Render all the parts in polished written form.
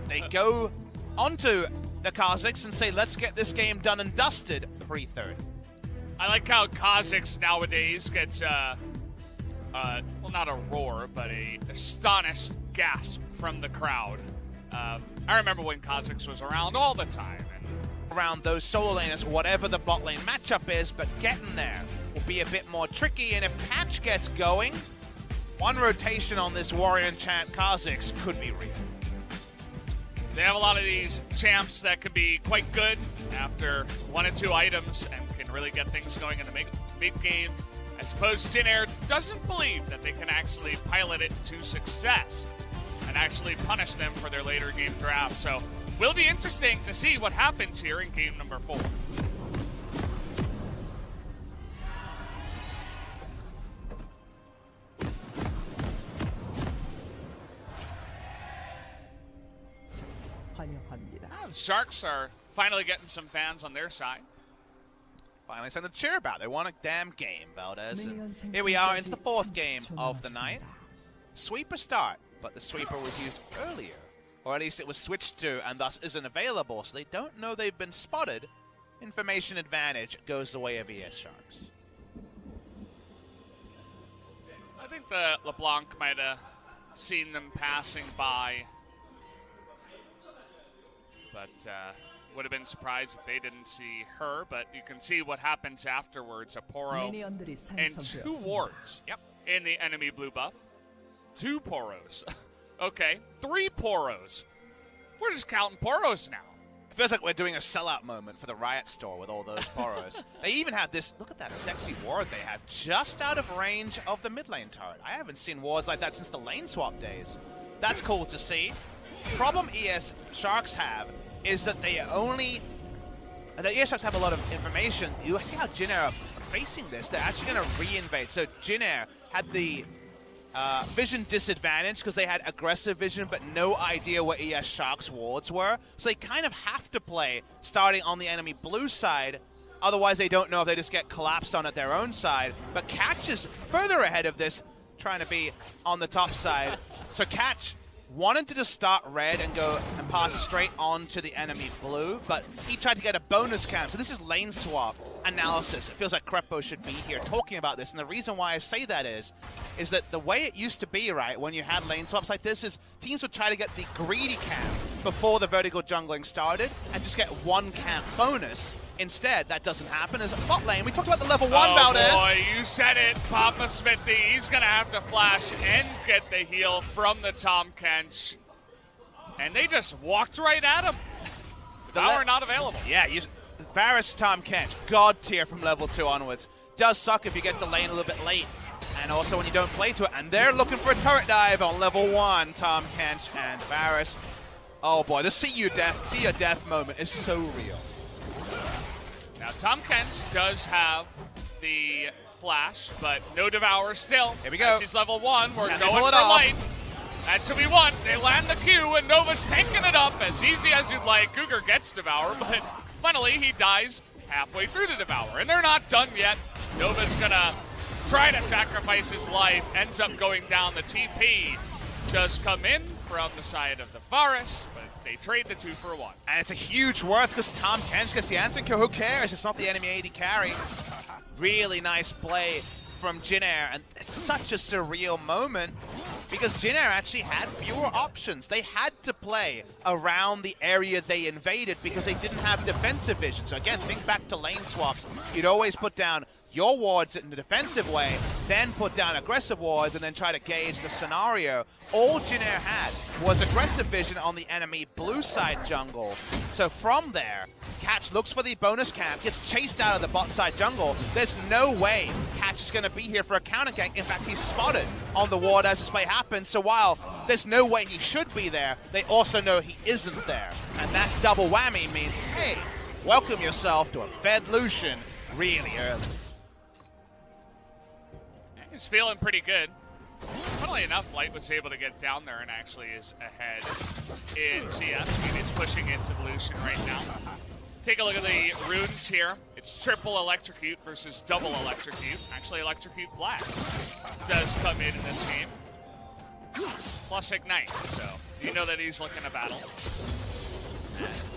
They go onto the Kazakhs and say, let's get this game done and dusted pre-third. I like how Kazakhs nowadays gets, well, not a roar, but a astonished gasp from the crowd. I remember when Kazakhs was around all the time. Around those solo laners, whatever the bot lane matchup is, but getting there will be a bit more tricky, and if Catch gets going, one rotation on this Warrior Enchant Kazakhs could be real. They have a lot of these champs that can be quite good after 1 or 2 items and can really get things going in the mid-game. I suppose Jin Air doesn't believe that they can actually pilot it to success and actually punish them for their later game draft. So will be interesting to see what happens here in game number 4. The Sharks are finally getting some fans on their side. Finally something to cheer about. They won a damn game, Valdez. And here we are into the 4th game of the night. Sweeper start, but the sweeper was used earlier. Or at least it was switched to and thus isn't available, so they don't know they've been spotted. Information advantage goes the way of ES Sharks. I think the LeBlanc might have seen them passing by, but would have been surprised if they didn't see her. But you can see what happens afterwards. A Poro and 2 wards in the enemy blue buff. 2 Poros. Okay, 3 Poros. We're just counting Poros now. It feels like we're doing a sellout moment for the Riot store with all those Poros. They even have this, look at that sexy ward they have, just out of range of the mid lane turret. I haven't seen wards like that since the lane swap days. That's cool to see. Problem ES Sharks have is that the ES Sharks have a lot of information. You see how Jin Air are facing this. They're actually going to re-invade. So Jin Air had the vision disadvantage because they had aggressive vision but no idea where ES Sharks' wards were. So they kind of have to play starting on the enemy blue side. Otherwise they don't know if they just get collapsed on at their own side. But Catch is further ahead of this, trying to be on the top side. So Catch wanted to just start red and go and pass straight on to the enemy blue, but he tried to get a bonus camp. So this is lane swap analysis. It feels like Crepo should be here talking about this, and the reason why I say that is that the way it used to be, right, when you had lane swaps like this, is teams would try to get the greedy camp before the vertical jungling started and just get 1 camp bonus. Instead, that doesn't happen. As a bot lane, we talked about the level 1 Valdez. Oh boy, you said it, Papa Smithy. He's going to have to flash and get the heal from the Tom Kench. And they just walked right at him. Power not available. Yeah, Varus Tom Kench, god tier from level 2 onwards. Does suck if you get to lane a little bit late. And also when you don't play to it. And they're looking for a turret dive on level 1, Tom Kench and Varus. Oh boy, the see your death moment is so real. Now, Tom Kench does have the flash, but no Devour still. Here we go. She's level 1. We're going for light. That's what we want. They land the Q, and Nova's taking it up as easy as you'd like. Cougar gets Devour, but funnily, he dies halfway through the Devour. And they're not done yet. Nova's going to try to sacrifice his life. Ends up going down. The TP does come in from the side of the Forest, but they trade the 2 for 1. And it's a huge worth because Tom Kench gets the answer. Who cares? It's not the enemy AD carry. Really nice play from Jin Air, and it's such a surreal moment because Jin Air actually had fewer options. They had to play around the area they invaded because they didn't have defensive vision. So again, think back to lane swaps. You'd always put down your wards in the defensive way, then put down aggressive wards, and then try to gauge the scenario. All Jin Air had was aggressive vision on the enemy blue side jungle. So from there, Catch looks for the bonus camp, gets chased out of the bot side jungle. There's no way Catch is going to be here for a counter gank. In fact, he's spotted on the ward as this play happens. So while there's no way he should be there, they also know he isn't there. And that double whammy means, hey, welcome yourself to a Fed Lucian really early. He's feeling pretty good. Funnily enough, Light was able to get down there and actually is ahead in CS. I mean, he's pushing into Lucian right now. Take a look at the runes here. It's triple electrocute versus double electrocute. Actually, electrocute black does come in this game. Plus ignite, so You know that he's looking to battle.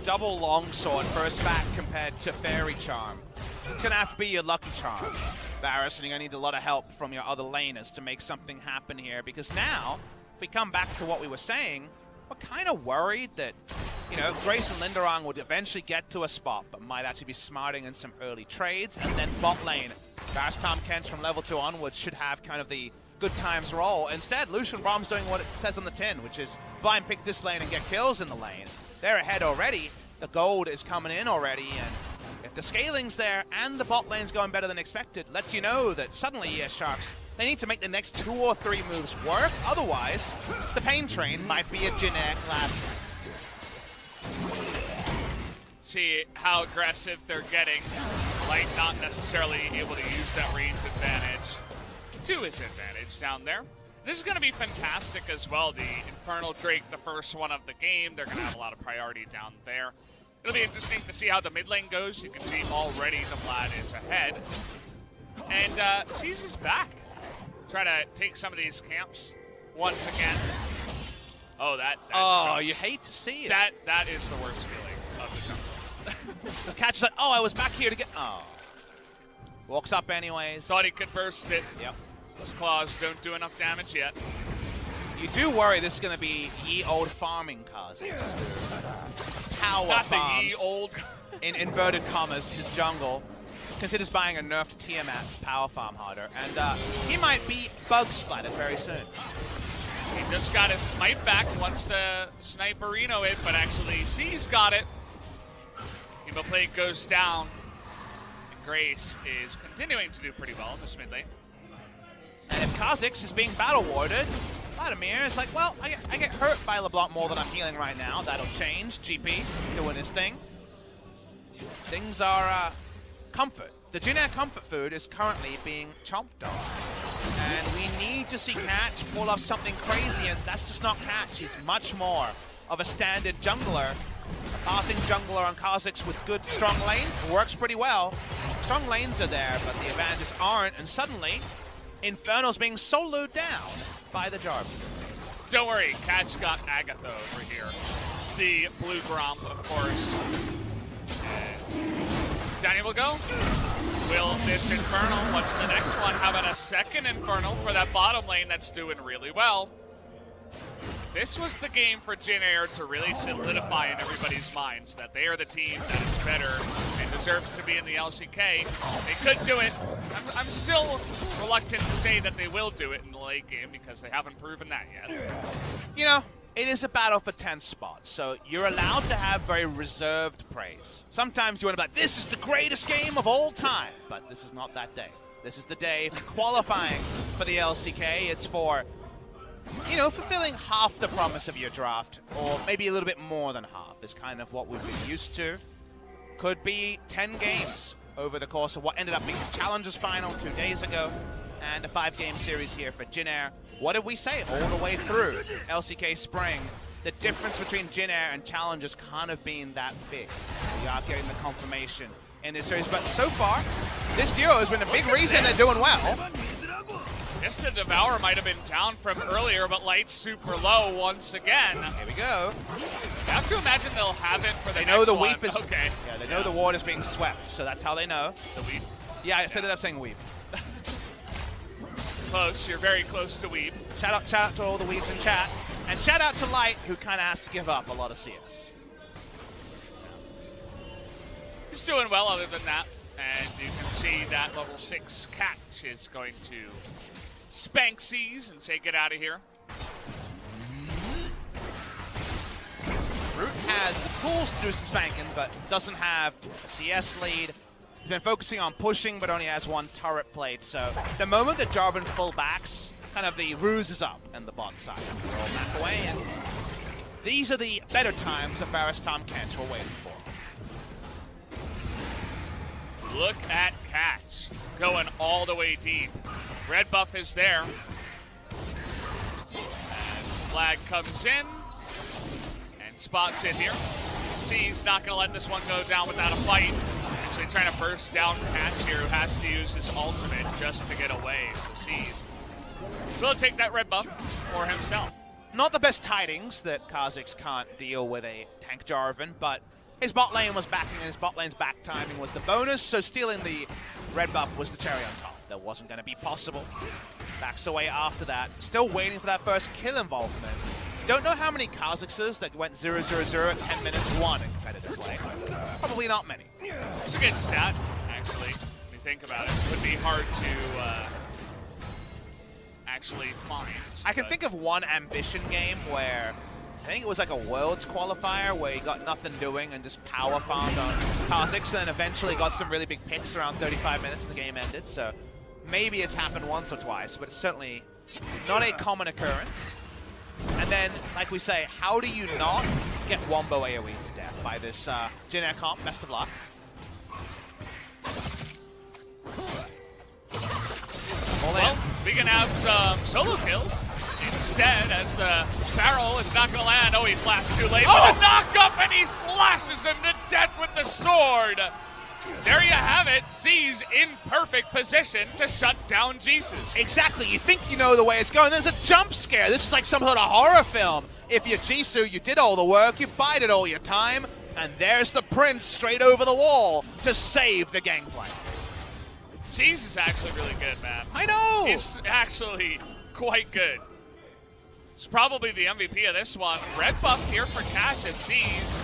Double longsword first back compared to Fairy Charm. It's going to have to be your Lucky Charm, Varus, and you're going to need a lot of help from your other laners to make something happen here, because now, if we come back to what we were saying, we're kind of worried that, you know, Grace and Linderong would eventually get to a spot, but might actually be smarting in some early trades, and then bot lane, Varus Tom Kench from level 2 onwards should have kind of the good times role. Instead, Lucian Brom's doing what it says on the tin, which is blind pick this lane and get kills in the lane. They're ahead already. The gold is coming in already, and if the scaling's there and the bot lane's going better than expected, lets you know that suddenly ES Sharks, they need to make the next 2 or 3 moves work. Otherwise, the pain train might be a generic lab. See how aggressive they're getting. Light not necessarily able to use that range advantage to his advantage down there. This is going to be fantastic as well. The Infernal Drake, the first one of the game, they're going to have a lot of priority down there. It'll be interesting to see how the mid lane goes. You can see already the Vlad is ahead. And C's is back. Try to take some of these camps once again. Oh, that sucks. You hate to see it. That is the worst feeling of the jungle. The catch is like, oh, I was back here to get... Oh. Walks up anyways. Thought he could burst it. Yep. Those claws don't do enough damage yet. You do worry this is going to be ye old farming Kha'Zix. Power Not farms. the ye old. In inverted commas, his jungle considers buying a nerfed Tiamat to power farm harder. And he might be bug splattered very soon. He just got his smite back, wants to snipe Reno it, but actually C's got it. Emo Plague goes down. And Grace is continuing to do pretty well in this mid lane. And if Kha'Zix is being battle warded, Vladimir is like, well, I get hurt by LeBlanc more than I'm healing right now. That'll change. GP doing his thing. Things are comfort. The Jin Air comfort food is currently being chomped on. And we need to see Catch pull off something crazy, and that's just not Catch. He's much more of a standard jungler. A pathing jungler on Kha'Zix with good, strong lanes. It works pretty well. Strong lanes are there, but the advantages aren't, and suddenly Infernal's being soloed down by the Jarvan. Don't worry, Catch got Agatha over here. The blue Gromp, of course. And down he will go. Will this Infernal, what's the next one? How about a second Infernal for that bottom lane that's doing really well? This was the game for Jin Air to really solidify in everybody's minds that they are the team that is better and deserves to be in the LCK. They could do it. I'm still reluctant to say that they will do it in the late game because they haven't proven that yet. You know, it is a battle for 10 spots, so you're allowed to have very reserved praise. Sometimes you want to be like, this is the greatest game of all time, but this is not that day. This is the day for qualifying for the LCK. It's for, you know, fulfilling half the promise of your draft, or maybe a little bit more than half is kind of what we've been used to. Could be 10 games over the course of what ended up being the Challengers final 2 days ago, and a 5-game series here for Jin Air. What did we say all the way through LCK Spring? The difference between Jin Air and Challengers kind of being that big. We are getting the confirmation in this series, but so far, this duo has been a big reason they're doing well. Guess the Devour might have been down from earlier, but Light's super low once again. Here we go. I have to imagine they'll have it for the They next know the one. weep is okay. Yeah, they know the ward is being swept, so that's how they know. The weep? Yeah, I ended up saying weep. Close. You're very close to weep. Shout out to all the weeps in chat, and shout out to Light, who kind of has to give up a lot of CS. He's doing well other than that, and you can see that level 6 Catch is going to spank C's and say get out of here. Root has the tools to do some spanking, but doesn't have a CS lead. He's been focusing on pushing, but only has 1 turret plate. So the moment that Jarvan full backs, kind of the ruse is up in the bot side. Roll back away, and these are the better times that Varus Tom Kench were waiting for. Look at Catch going all the way deep. Red buff is there. And Flag comes in and spots it here. C's not going to let this one go down without a fight. Actually trying to burst down Catch here, who has to use his ultimate just to get away. So C's will take that red buff for himself. Not the best tidings that Kha'Zix can't deal with a tank Jarvan, but his bot lane was backing, and his bot lane's back timing was the bonus, so stealing the red buff was the cherry on top. That wasn't going to be possible. Backs away after that. Still waiting for that first kill involvement. Don't know how many Kha'Zixes that went 0-0-0 at 10 minutes won in competitive play. Probably not many. It's a good stat, actually, when you think about it. It would be hard to actually find. I can think of one ambition game where I think it was like a Worlds qualifier where he got nothing doing and just power farmed on Kha'Zix, and then eventually got some really big picks around 35 minutes and the game ended. So maybe it's happened once or twice, but it's certainly not a common occurrence. And then, like we say, how do you not get Wombo AoE to death by this Jin Air comp? Best of luck. Well, we can have some solo kills instead, as the barrel is not going to land. Oh, he flashed too late. Oh! But a knock up, and he slashes him to death with the sword. There you have it. Z's in perfect position to shut down Jesus. Exactly. You think you know the way it's going. There's a jump scare. This is like some sort of horror film. If you're Jisoo, you did all the work, you bided all your time, and there's the prince straight over the wall to save the gangplank. Jesus is actually really good, man. I know! He's actually quite good. It's probably the MVP of this one. Red buff here for Catch as Z's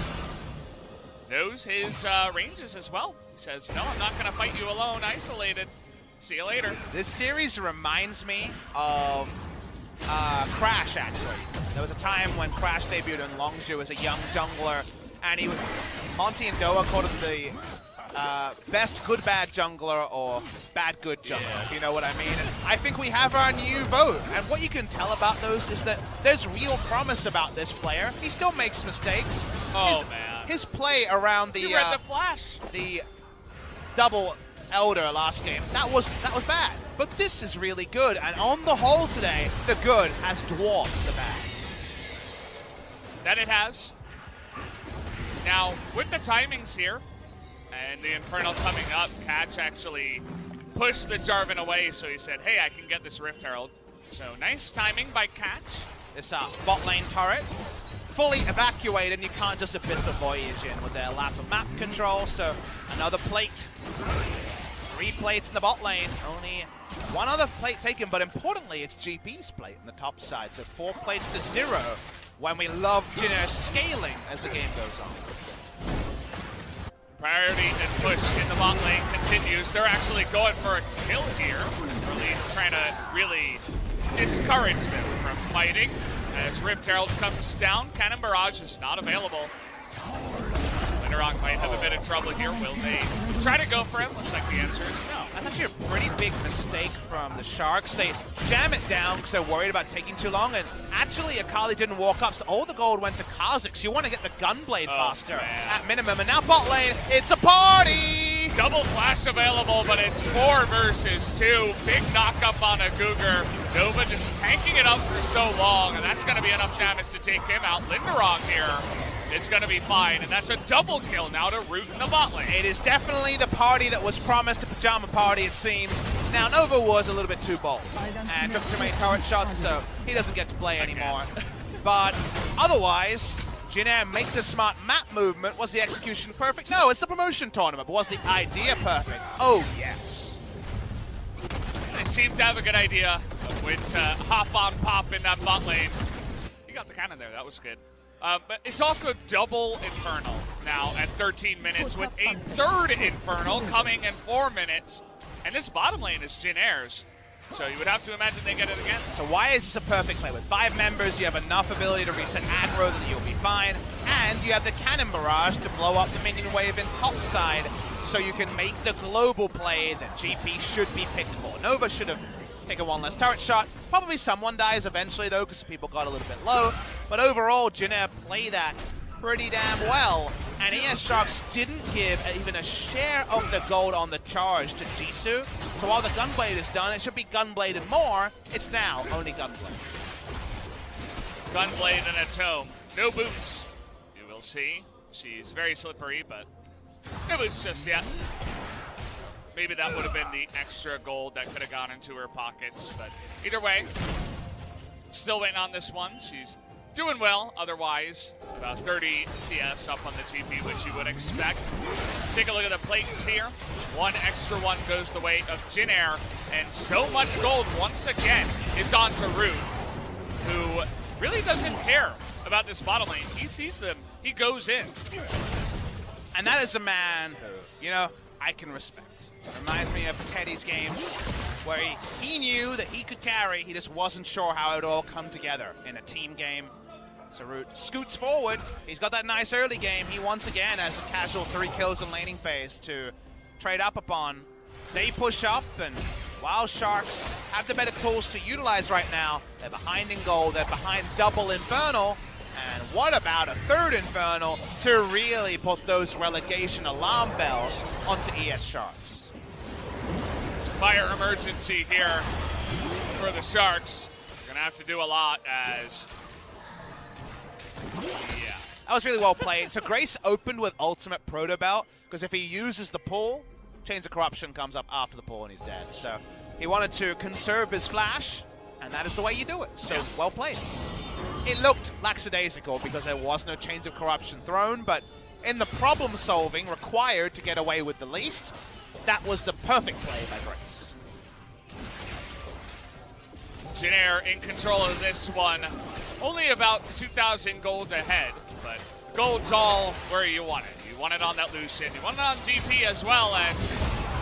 knows his ranges as well. He says, no, I'm not going to fight you alone, isolated. See you later. This series reminds me of Crash, actually. There was a time when Crash debuted in Longzhou as a young jungler, and Monty and Doa called him the best good-bad jungler or bad-good jungler, if you know what I mean. And I think we have our new vote. And what you can tell about those is that there's real promise about this player. He still makes mistakes. Man. His play around the... You read the flash. The double Elder last game, that was bad. But this is really good. And on the whole today, the good has dwarfed the bad. That it has. Now, with the timings here, and the Infernal coming up, Catch actually pushed the Jarvan away, so he said, hey, I can get this Rift Herald. So nice timing by Catch. This bot lane turret, fully evacuated, and you can't just Abyssal Voyage in with their lack of map control, so another plate. 3 plates in the bot lane, only one other plate taken, but importantly, it's GP's plate in the top side, so 4 plates to 0 when we love Jin Air scaling as the game goes on. Priority and push in the bot lane continues. They're actually going for a kill here. Or at least trying to really discourage them from fighting. As Rift Herald comes down, Cannon Barrage is not available. Linderong might have a bit of trouble here. Will they try to go for him? Looks like the answer is no. That's actually a pretty big mistake from the Sharks. They jam it down because they're worried about taking too long, and actually Akali didn't walk up, so all the gold went to Kha'Zix. You want to get the Gunblade faster at minimum, and now bot lane, it's a party! Double flash available, but it's 4 versus 2. Big knock-up on a Cougar. Nova just tanking it up for so long, and that's going to be enough damage to take him out. Linderong here. It's going to be fine, and that's a double kill now to root in the bot lane. It is definitely the party that was promised, a pajama party, it seems. Now, Nova was a little bit too bold and took too many turret shots, so he doesn't get to play anymore. But otherwise, Jin Air make the smart map movement. Was the execution perfect? No, it's the promotion tournament, but was the idea perfect? Oh, yes. They seem to have a good idea with hop on pop in that bot lane. You got the cannon there, that was good. But it's also double Infernal now at 13 minutes with a 3rd Infernal coming in 4 minutes. And this bottom lane is Jin Air's. So you would have to imagine they get it again. So why is this a perfect play? With 5 members, you have enough ability to reset aggro that you'll be fine. And you have the Cannon Barrage to blow up the minion wave in top side. So you can make the global play that GP should be picked for. Nova should have taken 1 less turret shot. Probably someone dies eventually though, because people got a little bit low. But overall, Jin Air played that pretty damn well. And ES Sharks didn't give even a share of the gold on the charge to Jisoo. So while the Gunblade is done, it should be Gunbladed more. It's now only Gunblade. Gunblade and a tome. No boots. You will see. She's very slippery, but no boots just yet. Maybe that would have been the extra gold that could have gone into her pockets. But either way, still waiting on this one. She's doing well otherwise. About 30 CS up on the GP, which you would expect. Take a look at the plates here. One extra one goes the way of Jin Air, and so much gold once again is on to Root, who really doesn't care about this bottom lane. He sees them, he goes in. And that is a man who, I can respect. It reminds me of Teddy's games where he knew that he could carry, he just wasn't sure how it would all come together in a team game. So Root scoots forward. He's got that nice early game. He once again has a casual 3 kills in laning phase to trade up upon. They push up, and Wild Sharks have the better tools to utilize right now. They're behind in gold, they're behind double Infernal. And what about a third Infernal to really put those relegation alarm bells onto ES Sharks? It's a fire emergency here for the Sharks. They're going to have to do a lot as... Yeah. That was really well played. So Grace opened with ultimate Proto Belt, because if he uses the pull, Chains of Corruption comes up after the pull and he's dead. So he wanted to conserve his flash, and that is the way you do it. So well played. It looked lackadaisical because there was no Chains of Corruption thrown, but in the problem solving required to get away with the least, that was the perfect play by Grace. Jin Air in control of this one. Only about 2,000 gold ahead, but gold's all where you want it. You want it on that Lucian, you want it on GP as well, and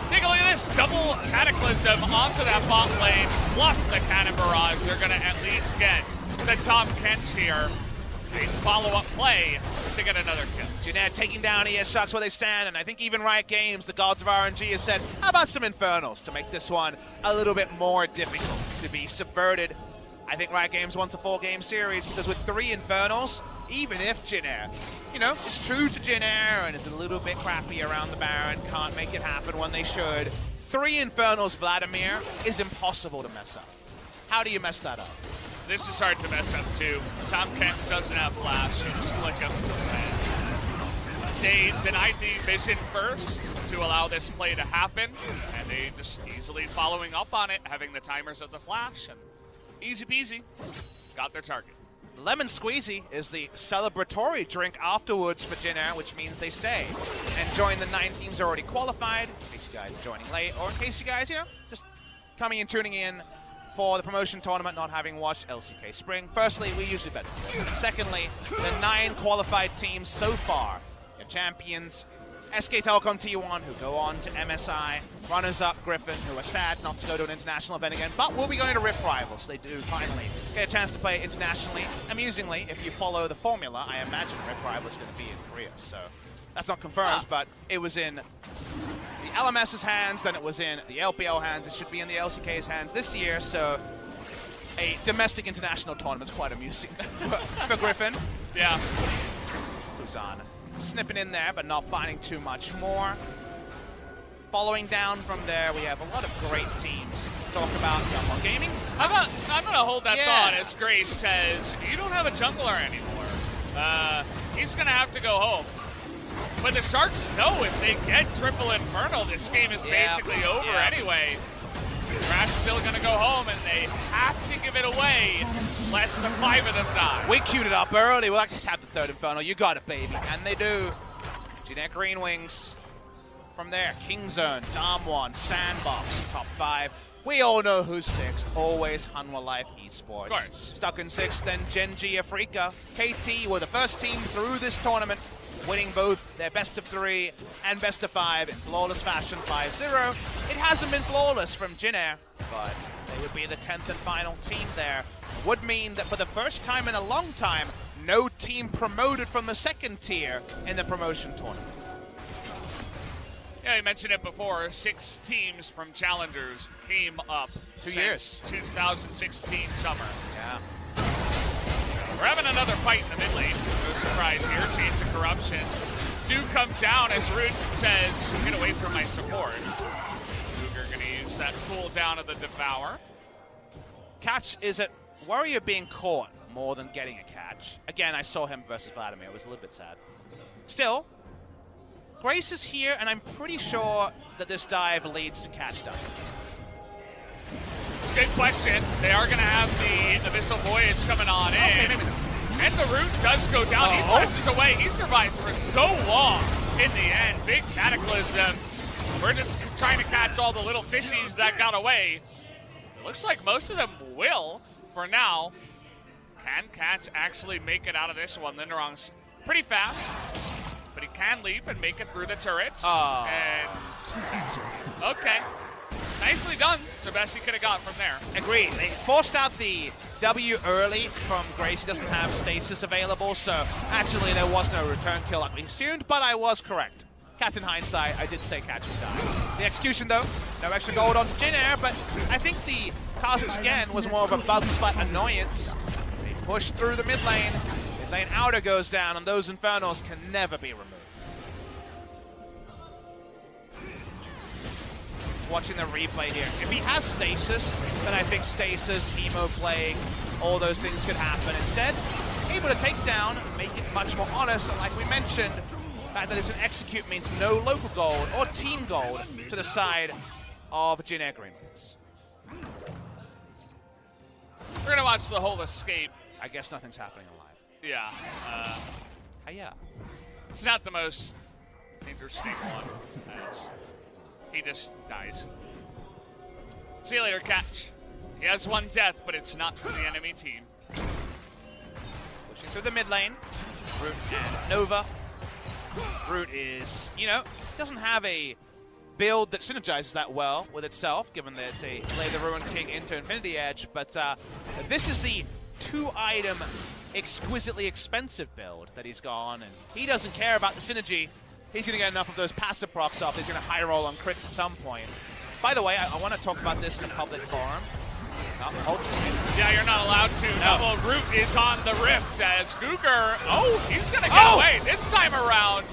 take a look at this. Double Cataclysm onto that bot lane, plus the Cannon Barrage. They're going to at least get the Tom Kench here. It's follow-up play to get another kill. Jin Air taking down ES Sharks where they stand, and I think even Riot Games, the gods of RNG, have said, how about some Infernals to make this one a little bit more difficult to be subverted. I think Riot Games wants a 4-game series because with 3 Infernals, even if Jin Air, is true to Jin Air and is a little bit crappy around the Baron, can't make it happen when they should, 3 Infernals Vladimir is impossible to mess up. How do you mess that up? This is hard to mess up too. Tom Kent doesn't have flash, you just flick him. They denied the vision first to allow this play to happen, and they just easily following up on it, having the timers of the flash, and easy peasy, got their target. Lemon Squeezy is the celebratory drink afterwards for Jin Air, which means they stay and join the 9 teams already qualified, in case you guys are joining late, or in case you guys, just coming and tuning in for the promotion tournament, not having watched LCK Spring. Firstly, we usually bet for this. And secondly, the 9 qualified teams so far, your champions, SK Telecom T1, who go on to MSI, runners-up Griffin, who are sad not to go to an international event again, but will be going to Rift Rivals. They do finally get a chance to play internationally. Amusingly, if you follow the formula, I imagine Rift Rivals is going to be in Korea, so that's not confirmed, but it was in the LMS's hands, then it was in the LPL hands, it should be in the LCK's hands this year, so a domestic international tournament's quite amusing for Griffin. Yeah. Luzon snipping in there, but not finding too much more. Following down from there, we have a lot of great teams. Talk about Jungle Gaming. I'm going to hold that thought as Grace says, you don't have a jungler anymore. He's going to have to go home. But the Sharks know if they get triple Infernal, this game is basically over anyway. Crash still going to go home, and they have to give it away. Less than 5 of them die. We queued it up early. We'll actually have the 3rd Infernal. You got it, baby. And they do. Jin Air Green Wings. From there, Kingzone, Dom1, Sandbox, top 5. We all know who's 6th. Always Hanwha Life Esports. Of course. Stuck in 6th, then Gen G Africa. KT were the first team through this tournament, winning both their best of 3 and best of 5 in flawless fashion, 5-0. It hasn't been flawless from Jin Air, but they would be the 10th and final team there. Would mean that for the first time in a long time, no team promoted from the 2nd tier in the promotion tournament. Yeah, you mentioned it before. 6 teams from Challengers came up 2 years. 2016 summer. Yeah. We're having another fight in the mid lane. No surprise here. Chains of Corruption do come down as Root says, get away from my support. Cougar going to use that cooldown of the Devour. Catch is at worry of being caught more than getting a catch. Again, I saw him versus Vladimir. It was a little bit sad. Still, Grace is here, and I'm pretty sure that this dive leads to catch down. Good question. They are going to have the Abyssal Voyage coming on in. Okay, maybe not. And the root does go down. He presses away. He survives for so long in the end. Big Cataclysm. We're just trying to catch all the little fishies that got away. It looks like most of them will for now. Can Catch actually make it out of this one? Linderong's pretty fast, but he can leap and make it through the turrets. And okay. Nicely done. It's the best he could have got from there. Agreed. They forced out the W early from Grace. He doesn't have stasis available, so actually there was no return kill like we assumed, but I was correct. Captain Hindsight, I did say Catch would die. The execution, though, no extra gold onto Jin Air, but I think the Cosmos again was more of a bug spot annoyance. They push through the mid lane. Mid lane outer goes down, and those Infernals can never be removed. Watching the replay here. If he has stasis, then I think stasis, emo plague, all those things could happen. Instead, able to take down, make it much more honest, and like we mentioned, the fact that it's an execute means no local gold or team gold to the side of Jin Air Green Wings. We're going to watch the whole escape. I guess nothing's happening alive. Yeah. Hiya. It's not the most interesting one, as he just dies. See you later, Catch. He has one death, but it's not for the enemy team. Pushing through the mid lane. Root and Nova. Root is, doesn't have a build that synergizes that well with itself, given that it's a Lay the Ruin King into Infinity Edge, but this is the 2-item exquisitely expensive build that he's gone, and he doesn't care about the synergy. He's going to get enough of those passive procs off. He's going to high roll on crits at some point. By the way, I want to talk about this in a public forum. Yeah, you're not allowed to. No. Root is on the rift as Cougar. He's going to get away this time around.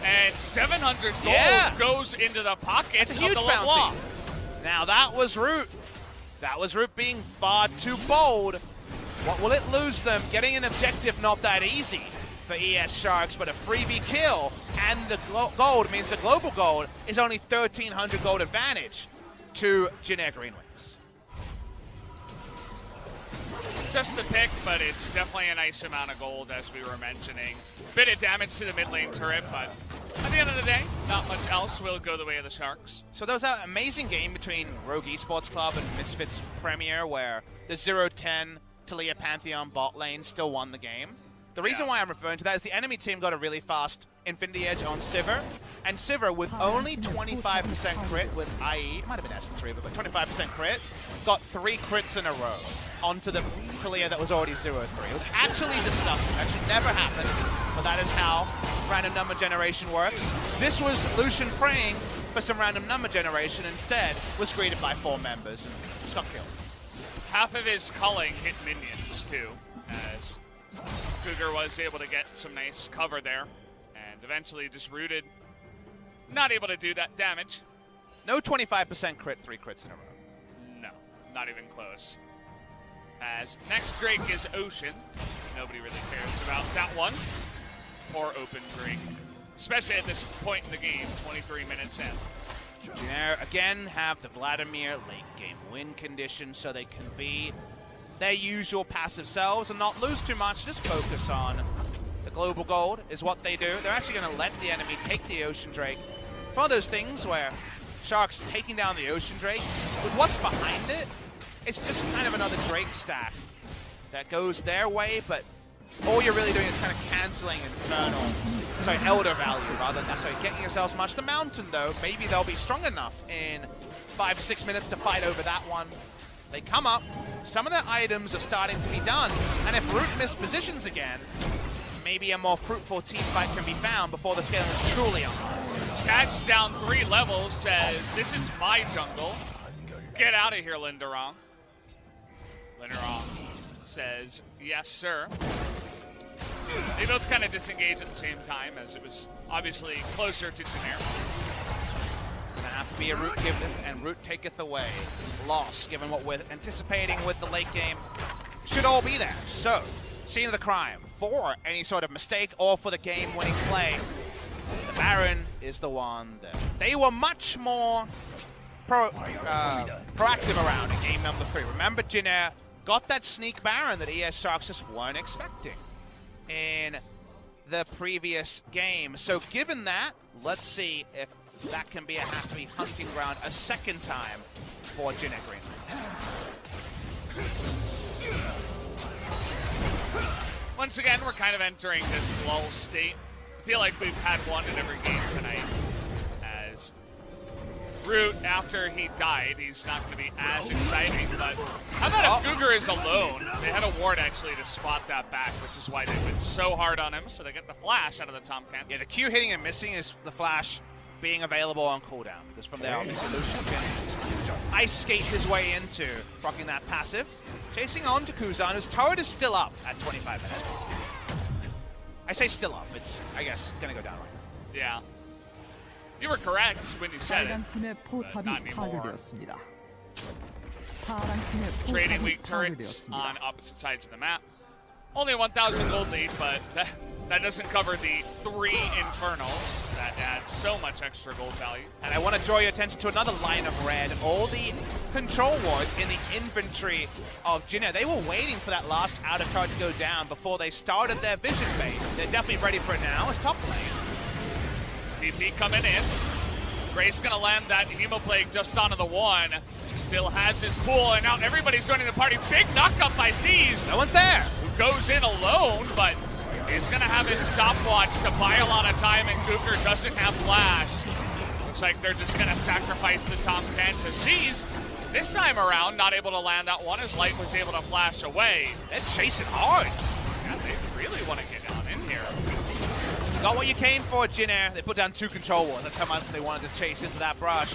And 700 gold goes into the pocket of huge the LeBlanc. Now that was Root. That was Root being far too bold. What will it lose them? Getting an objective not that easy for ES Sharks, but a freebie kill. And the gold means the global gold is only 1,300 gold advantage to Jin Air Green Wings. Just the pick, but it's definitely a nice amount of gold, as we were mentioning. Bit of damage to the mid lane turret, but at the end of the day, not much else will go the way of the Sharks. So there was that amazing game between Rogue Esports Club and Misfits Premier where the 0-10 Talia Pantheon bot lane still won the game. The reason why I'm referring to that is the enemy team got a really fast Infinity Edge on Sivir, and Sivir with only 25% crit with IE, it might have been Essence Reaver, but 25% crit, got 3 crits in a row onto the Talia that was already 0-3. It was actually disgusting. That should never happen, but that is how random number generation works. This was Lucian praying for some random number generation, instead was greeted by 4 members and got killed. Half of his culling hit minions too, as Cougar was able to get some nice cover there, and eventually just rooted. Not able to do that damage. No 25% crit, 3 crits in a row. No, not even close. As next Drake is Ocean. Nobody really cares about that one. Poor open Drake. Especially at this point in the game, 23 minutes in. Jin Air again have the Vladimir late game win condition, so they can be their usual passive selves and not lose too much, just focus on the global gold is what they do. They're actually going to let the enemy take the Ocean Drake. It's one of those things where Sharks taking down the Ocean Drake, with what's behind it, it's just kind of another Drake stack that goes their way, but all you're really doing is kind of canceling Elder value rather than necessarily getting yourselves much. The Mountain, though, maybe they'll be strong enough in 5 to 6 minutes to fight over that one. They come up, some of their items are starting to be done, and if Root mispositions again, maybe a more fruitful team fight can be found before the scaling is truly on. Catch down 3 levels, says, this is my jungle. Get out of here, Linderong. Linderong says, yes, sir. They both kind of disengage at the same time, as it was obviously closer to Jin Air. Gonna have to be a Root giveth and Root taketh away. Loss, given what we're anticipating with the late game, should all be there. So, scene of the crime, for any sort of mistake or for the game-winning play, the Baron is the one that they were much more proactive around in game number 3. Remember, Jin Air got that sneak Baron that ES Sharks just weren't expecting in the previous game. So given that, let's see if that can be a happy hunting ground a second time for Jin Air Green. Once again, we're kind of entering this lull state. I feel like we've had one in every game tonight. As Root, after he died, he's not going to be as exciting, but how about if Cougar is alone? They had a ward actually to spot that back, which is why they went so hard on him, so they get the flash out of the Tomcat. Yeah, the Q hitting and missing is the flash being available on cooldown, because from there, obviously, Lucian can ice skate his way into rocking that passive. Chasing on to Kuzan, whose turret is still up at 25 minutes. I say still up, it's, I guess, gonna go down right now. Yeah. You were correct when you said it, but not anymore. Trading weak turrets on opposite sides of the map. Only a 1,000 gold lead, but that doesn't cover the 3 Infernals. That adds so much extra gold value. And I want to draw your attention to another line of red. All the control wards in the inventory of Jin Air. They were waiting for that last outer turret to go down before they started their vision bait. They're definitely ready for it now. It's top lane. TP coming in. Gray's gonna land that Hemoplague just onto the one. Still has his pool, and now everybody's joining the party. Big knockup by Z's. No one's there. Who goes in alone, but he's gonna have his stopwatch to buy a lot of time, and Cougar doesn't have flash. Looks like they're just gonna sacrifice the Tomcat to Z's. This time around, not able to land that one as Light was able to flash away. They're chasing hard. Yeah, they really want to get down in here. Got what you came for, Jin Air. They put down 2 control wards. That's how much they wanted to chase into that brush.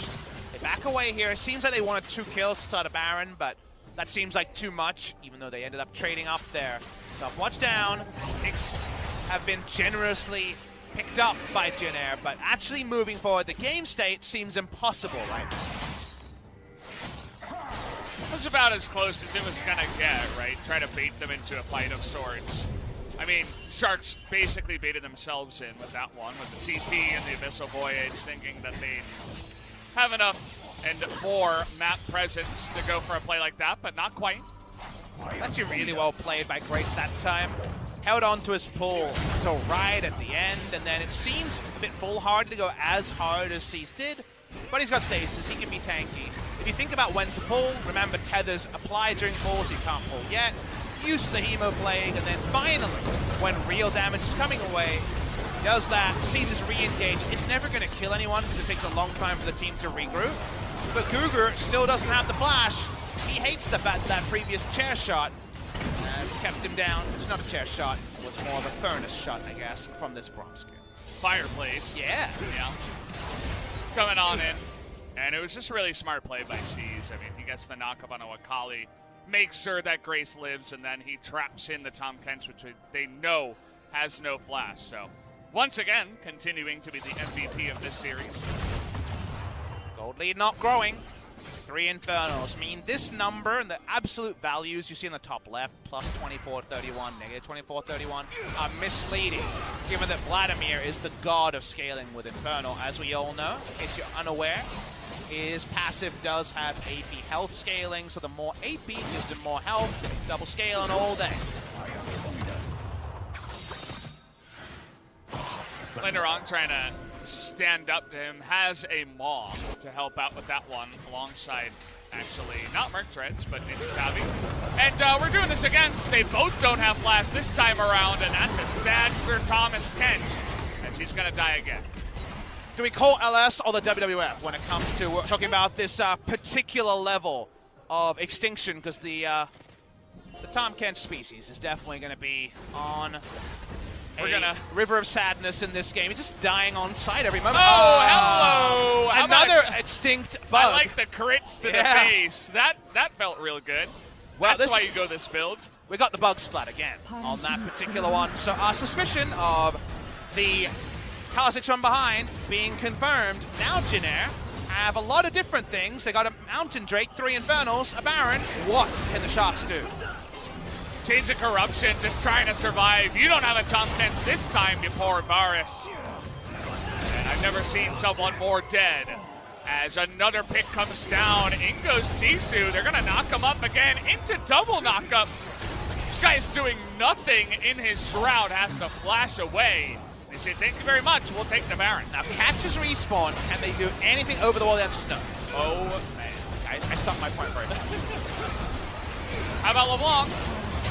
They back away here. It seems like they wanted 2 kills to start a Baron, but that seems like too much, even though they ended up trading up there. Stopwatch down. Picks have been generously picked up by Jin Air, but actually moving forward, the game state seems impossible right now. It was about as close as it was gonna get, right? Try to bait them into a fight of sorts. I mean, Sharks basically baited themselves in with that one, with the TP and the Abyssal Voyage, thinking that they'd have enough and more map presence to go for a play like that, but not quite. That's really well played by Grace that time. Held on to his pull until right at the end, and then it seemed a bit foolhardy to go as hard as Cease did, but he's got stasis, he can be tanky. If you think about when to pull, remember tethers apply during pulls, you can't pull yet. Use the Hemoplague, and then finally, when real damage is coming away, does that, sees his re-engage. It's never going to kill anyone because it takes a long time for the team to regroup. But Cougar still doesn't have the flash. He hates that previous chair shot. Has kept him down. It's not a chair shot. It was more of a furnace shot, I guess, from this bronze skin. Fireplace. Yeah. Yeah. Coming on in. And it was just a really smart play by C's. I mean, he gets the knockup on Awakali, makes sure that Grace lives, and then he traps in the Tom Kents, which they know has no flash. So, once again, continuing to be the MVP of this series. Gold lead not growing. 3 Infernals. I mean, this number and the absolute values you see in the top left, plus 2431, negative 2431, are misleading, given that Vladimir is the god of scaling with Infernal, as we all know. In case you're unaware, his passive does have AP health scaling, so the more AP gives him more health. He's double scaling all day. Linderong trying to stand up to him, has a Maw to help out with that one alongside, actually, not Merc Treads, but Ninja Tabi. And we're doing this again. They both don't have flash this time around, and that's a sad Sir Thomas Kent, as he's going to die again. Do we call LS or the WWF when it comes to talking about this particular level of extinction? Because the Tom Kent species is definitely going to be on a river of sadness in this game. He's just dying on sight every moment. Oh, hello! Another extinct bug. I like the crits to the face. That felt real good. Well, that's why you go this build. We got the bug splat again on that particular one. So our suspicion of the Kha'Zix from behind being confirmed. Now Jin Air have a lot of different things. They got a Mountain Drake, 3 Infernals, a Baron. What can the Sharks do? Change of Corruption, just trying to survive. You don't have a Tom Kents this time, you poor Varus. And I've never seen someone more dead As another pick comes down, in goes Jisoo. They're gonna knock him up again into double knockup. This guy is doing nothing in his shroud, has to flash away. They say, thank you very much, we'll take the Baron. Now, catches respawn. Can they do anything over the wall? The answer's no. Oh, man. I stopped my point very much. How about LeBlanc?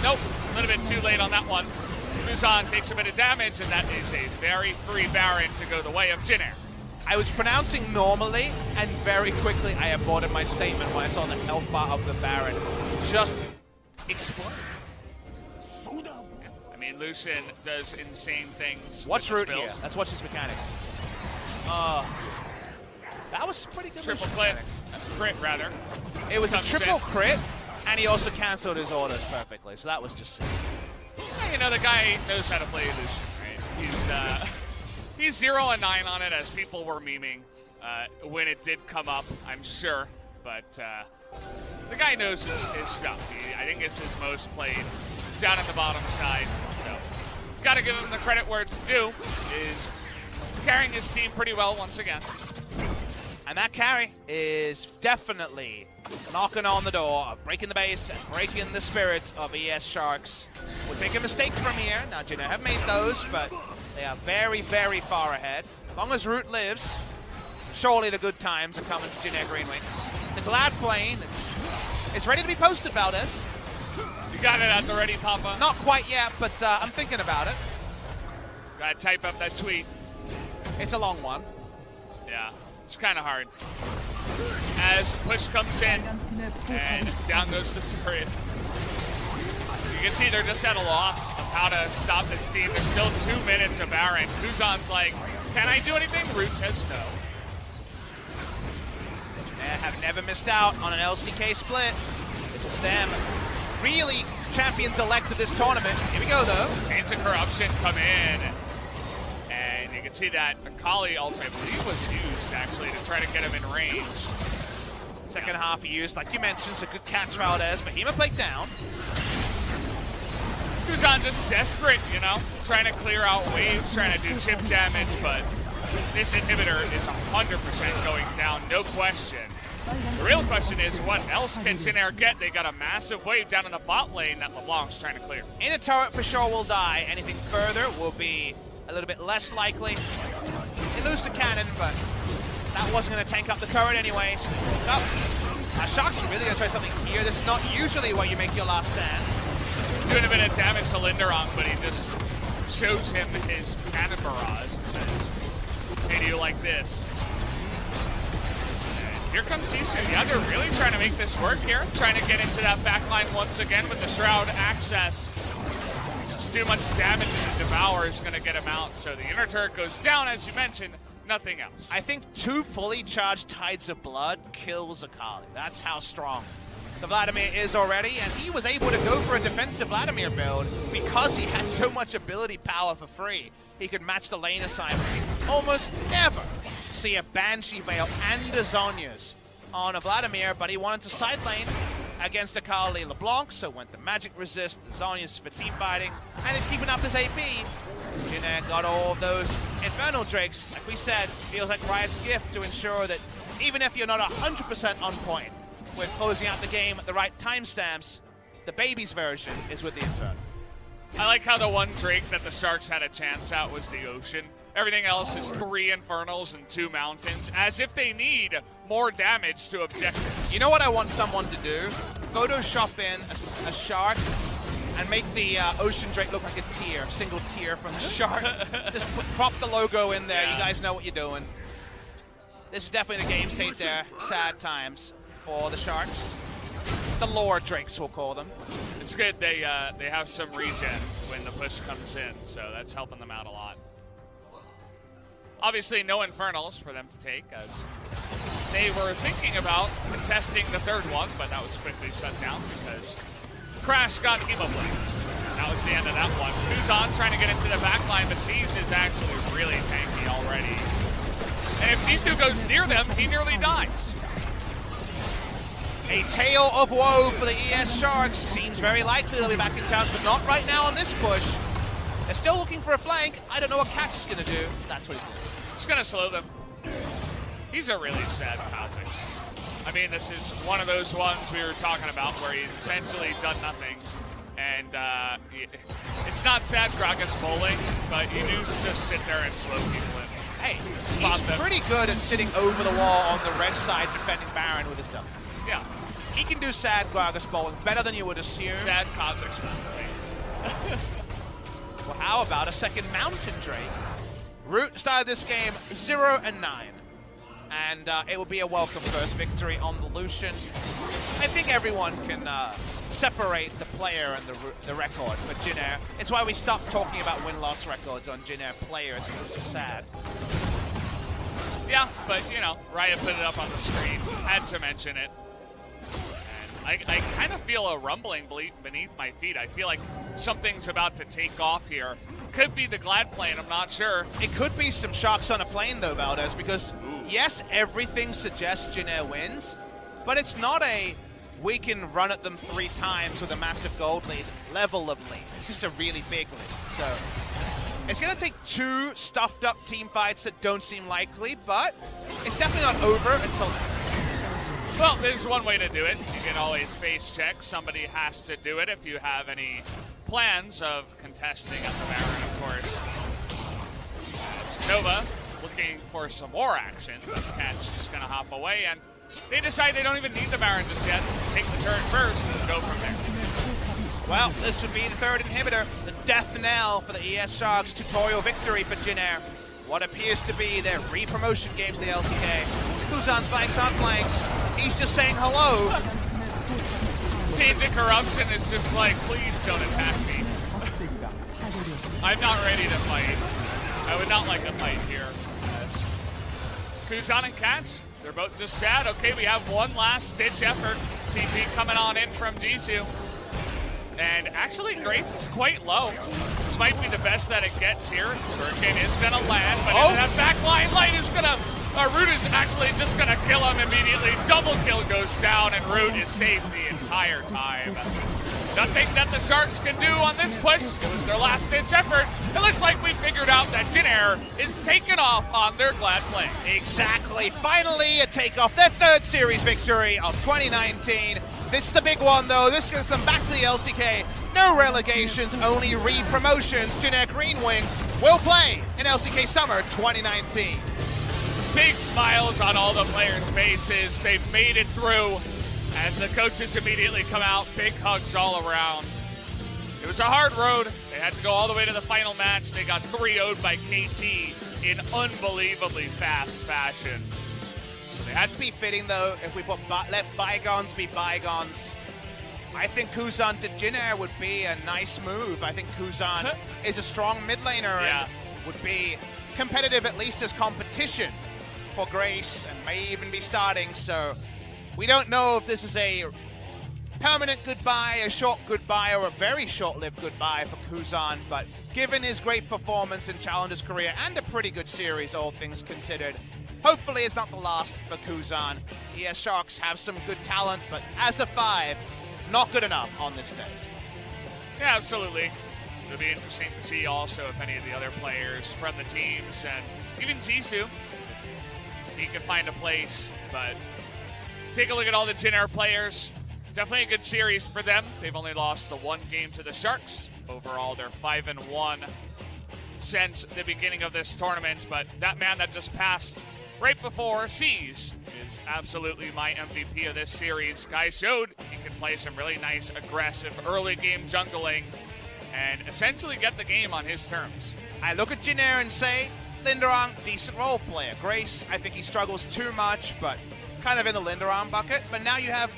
Nope, a little bit too late on that one. Busan takes a bit of damage, and that is a very free Baron to go the way of Jin Air. I was pronouncing normally, and very quickly I aborted my statement when I saw the health bar of the Baron just explode. I mean, Lucian does insane things. Watch root here. Let's watch his mechanics. That was pretty good. Triple crit. Crit, rather. It was a triple crit, and he also canceled his orders perfectly, so that was just sick. Yeah, you know, the guy knows how to play Lucian, right? He's 0 and 9 on it, as people were memeing when it did come up, I'm sure. But the guy knows his stuff. I think it's his most played down at the bottom side. So, got to give him the credit where it's due. Is carrying his team pretty well once again. And that carry is definitely knocking on the door of breaking the base and breaking the spirits of ES Sharks. We'll take a mistake from here. Now, Jin Air have made those, but they are very, very far ahead. As long as Root lives, surely the good times are coming to Jin Air Green Wings. The Glad Plane, it's ready to be posted, Valdez. You got it at the ready, Papa? Not quite yet, but I'm thinking about it. Gotta type up that tweet. It's a long one. Yeah, it's kind of hard. As push comes in, and down goes the turret. You can see they're just at a loss of how to stop this team. There's still 2 minutes of Baron. Kuzan's like, can I do anything? Root says no. They have never missed out on an LCK split. It's them. Really champions-elect of this tournament. Here we go, though. Chains of Corruption come in. And you can see that Akali ult, I believe, was used, actually, to try to get him in range. Second half he used, like you mentioned, it's a good catch, Valdez. Behemoth Blake down. Kuzan just desperate, you know, trying to clear out waves, trying to do chip damage, but this inhibitor is 100% going down, no question. The real question is, what else can Jin Air get? They got a massive wave down in the bot lane that LeBlanc's trying to clear. In a turret for sure will die. Anything further will be a little bit less likely. They lose the cannon, but that wasn't going to tank up the turret anyways. Sharks are really going to try something here. This is not usually where you make your last stand. Doing a bit of damage to Linderong, but he just shows him his cannon barrage and says, hey, do you like this? And here comes Jisoo. Yeah, they're really trying to make this work here. Trying to get into that backline once again with the Shroud access. Just too much damage and the Devour is going to get him out. So the inner turret goes down, as you mentioned. Nothing else. I think 2 fully charged Tides of Blood kills Akali. That's how strong the Vladimir is already, and he was able to go for a defensive Vladimir build because he had so much ability power for free. He could match the lane assignments. You almost never see a Banshee Veil and a Zhonya's on a Vladimir, but he wanted to side lane against Akali LeBlanc, so went the magic resist, the Zhonya's for team fighting, and it's keeping up his AP. Jin Air got all of those Infernal Drakes. Like we said, feels like Riot's gift to ensure that even if you're not 100% on point with closing out the game at the right timestamps, the baby's version is with the Inferno. I like how the one Drake that the Sharks had a chance at was the Ocean. Everything else is 3 Infernals and 2 Mountains, as if they need more damage to objectives. You know what I want someone to do? Photoshop in a Shark and make the Ocean Drake look like a tier, single tier from the Shark. Just prop the logo in there. Yeah. You guys know what you're doing. This is definitely the game state there. Sad times for the Sharks. The lore Drakes, we'll call them. It's good they have some regen when the push comes in, so that's helping them out a lot. Obviously, no Infernals for them to take, as they were thinking about contesting the 3rd one, but that was quickly shut down because Crash got Hemoblade. That was the end of that one. Kuzan trying to get into the backline, but Z's is actually really tanky already. And if Jisoo goes near them, he nearly dies. A tale of woe for the ES Sharks. Seems very likely they'll be back in town, but not right now on this push. They're still looking for a flank. I don't know what Catch is going to do. That's what he's going to do. It's going to slow them. He's a really sad Kha'Zix. I mean, this is one of those ones we were talking about where he's essentially done nothing. And it's not sad Gragas bowling, but you do just sit there and slow people in. Hey, he's pretty good at sitting over the wall on the red side defending Baron with his stuff. Yeah. He can do sad Gragas bowling better than you would assume. Sad Kha'Zix, please. Well, how about a second Mountain Drake? Root started this game 0-9. And it will be a welcome first victory on the Lucian. I think everyone can separate the player and the record for Jin Air. It's why we stopped talking about win-loss records on Jin Air players, because it's just sad. Yeah, but, you know, Riot put it up on the screen. Had to mention it. And I kind of feel a rumbling beneath my feet. I feel like something's about to take off here. Could be the Glad plane, I'm not sure. It could be some Sharks on a plane, though, Valdez, because, yes, everything suggests Jin Air wins, but it's not a we can run at them 3 times with a massive gold lead level of lead. It's just a really big lead. So it's going to take 2 stuffed up team fights that don't seem likely, but it's definitely not over until then. Well, there's one way to do it. You can always face check. Somebody has to do it if you have any plans of contesting at the Baron, of course. It's Nova looking for some more action. Cat's just going to hop away, and they decide they don't even need the Baron just yet. Take the turn first and go from there. Well, this would be the 3rd inhibitor, the death knell for the ES Sharks tutorial victory for Jin Air. What appears to be their re-promotion game to the LCK. Kuzan spikes on flanks. He's just saying hello. Team to Corruption is just like, please don't attack me. I'm not ready to fight. I would not like a fight here. Yes. Kuzan and Cats, they're both just sad. Okay, we have one last ditch effort. TP coming on in from Jisoo. And actually, Grace is quite low. This might be the best that it gets here. Hurricane is going to land, but that backline light is going to... Root is actually just going to kill him immediately. Double kill goes down, and Root is safe the entire time. Nothing that the Sharks can do on this push. It was their last-ditch effort. It looks like we figured out that Jin Air is taking off on their Glad plane. Exactly. Finally, a takeoff. Their 3rd series victory of 2019. This is the big one, though. This gets them back to the LCK. No relegations, only re-promotions. Jin Air Green Wings will play in LCK Summer 2019. Big smiles on all the players' faces. They've made it through. As the coaches immediately come out, big hugs all around. It was a hard road. They had to go all the way to the final match. They got 3-0'd by KT in unbelievably fast fashion. So they had to be fitting, though, if we let bygones be bygones. I think Kuzan to Jin Air would be a nice move. I think Kuzan is a strong mid laner and would be competitive, at least as competition for Grace, and may even be starting. So we don't know if this is a permanent goodbye, a short goodbye, or a very short-lived goodbye for Kuzan, but given his great performance in Challenger's career and a pretty good series, all things considered, hopefully it's not the last for Kuzan. ES Sharks have some good talent, but as a 5, not good enough on this day. Yeah, absolutely. It'll be interesting to see also if any of the other players from the teams, and even Jisoo, he can find a place. But take a look at all the Jin Air players. Definitely a good series for them. They've only lost the 1 game to the Sharks. Overall, they're 5-1 since the beginning of this tournament. But that man that just passed right before C's is absolutely my MVP of this series. Guy showed he can play some really nice, aggressive, early game jungling and essentially get the game on his terms. I look at Jin Air and say, Linderong, decent role player. Grace, I think he struggles too much, but kind of in the Linderong bucket. But now you have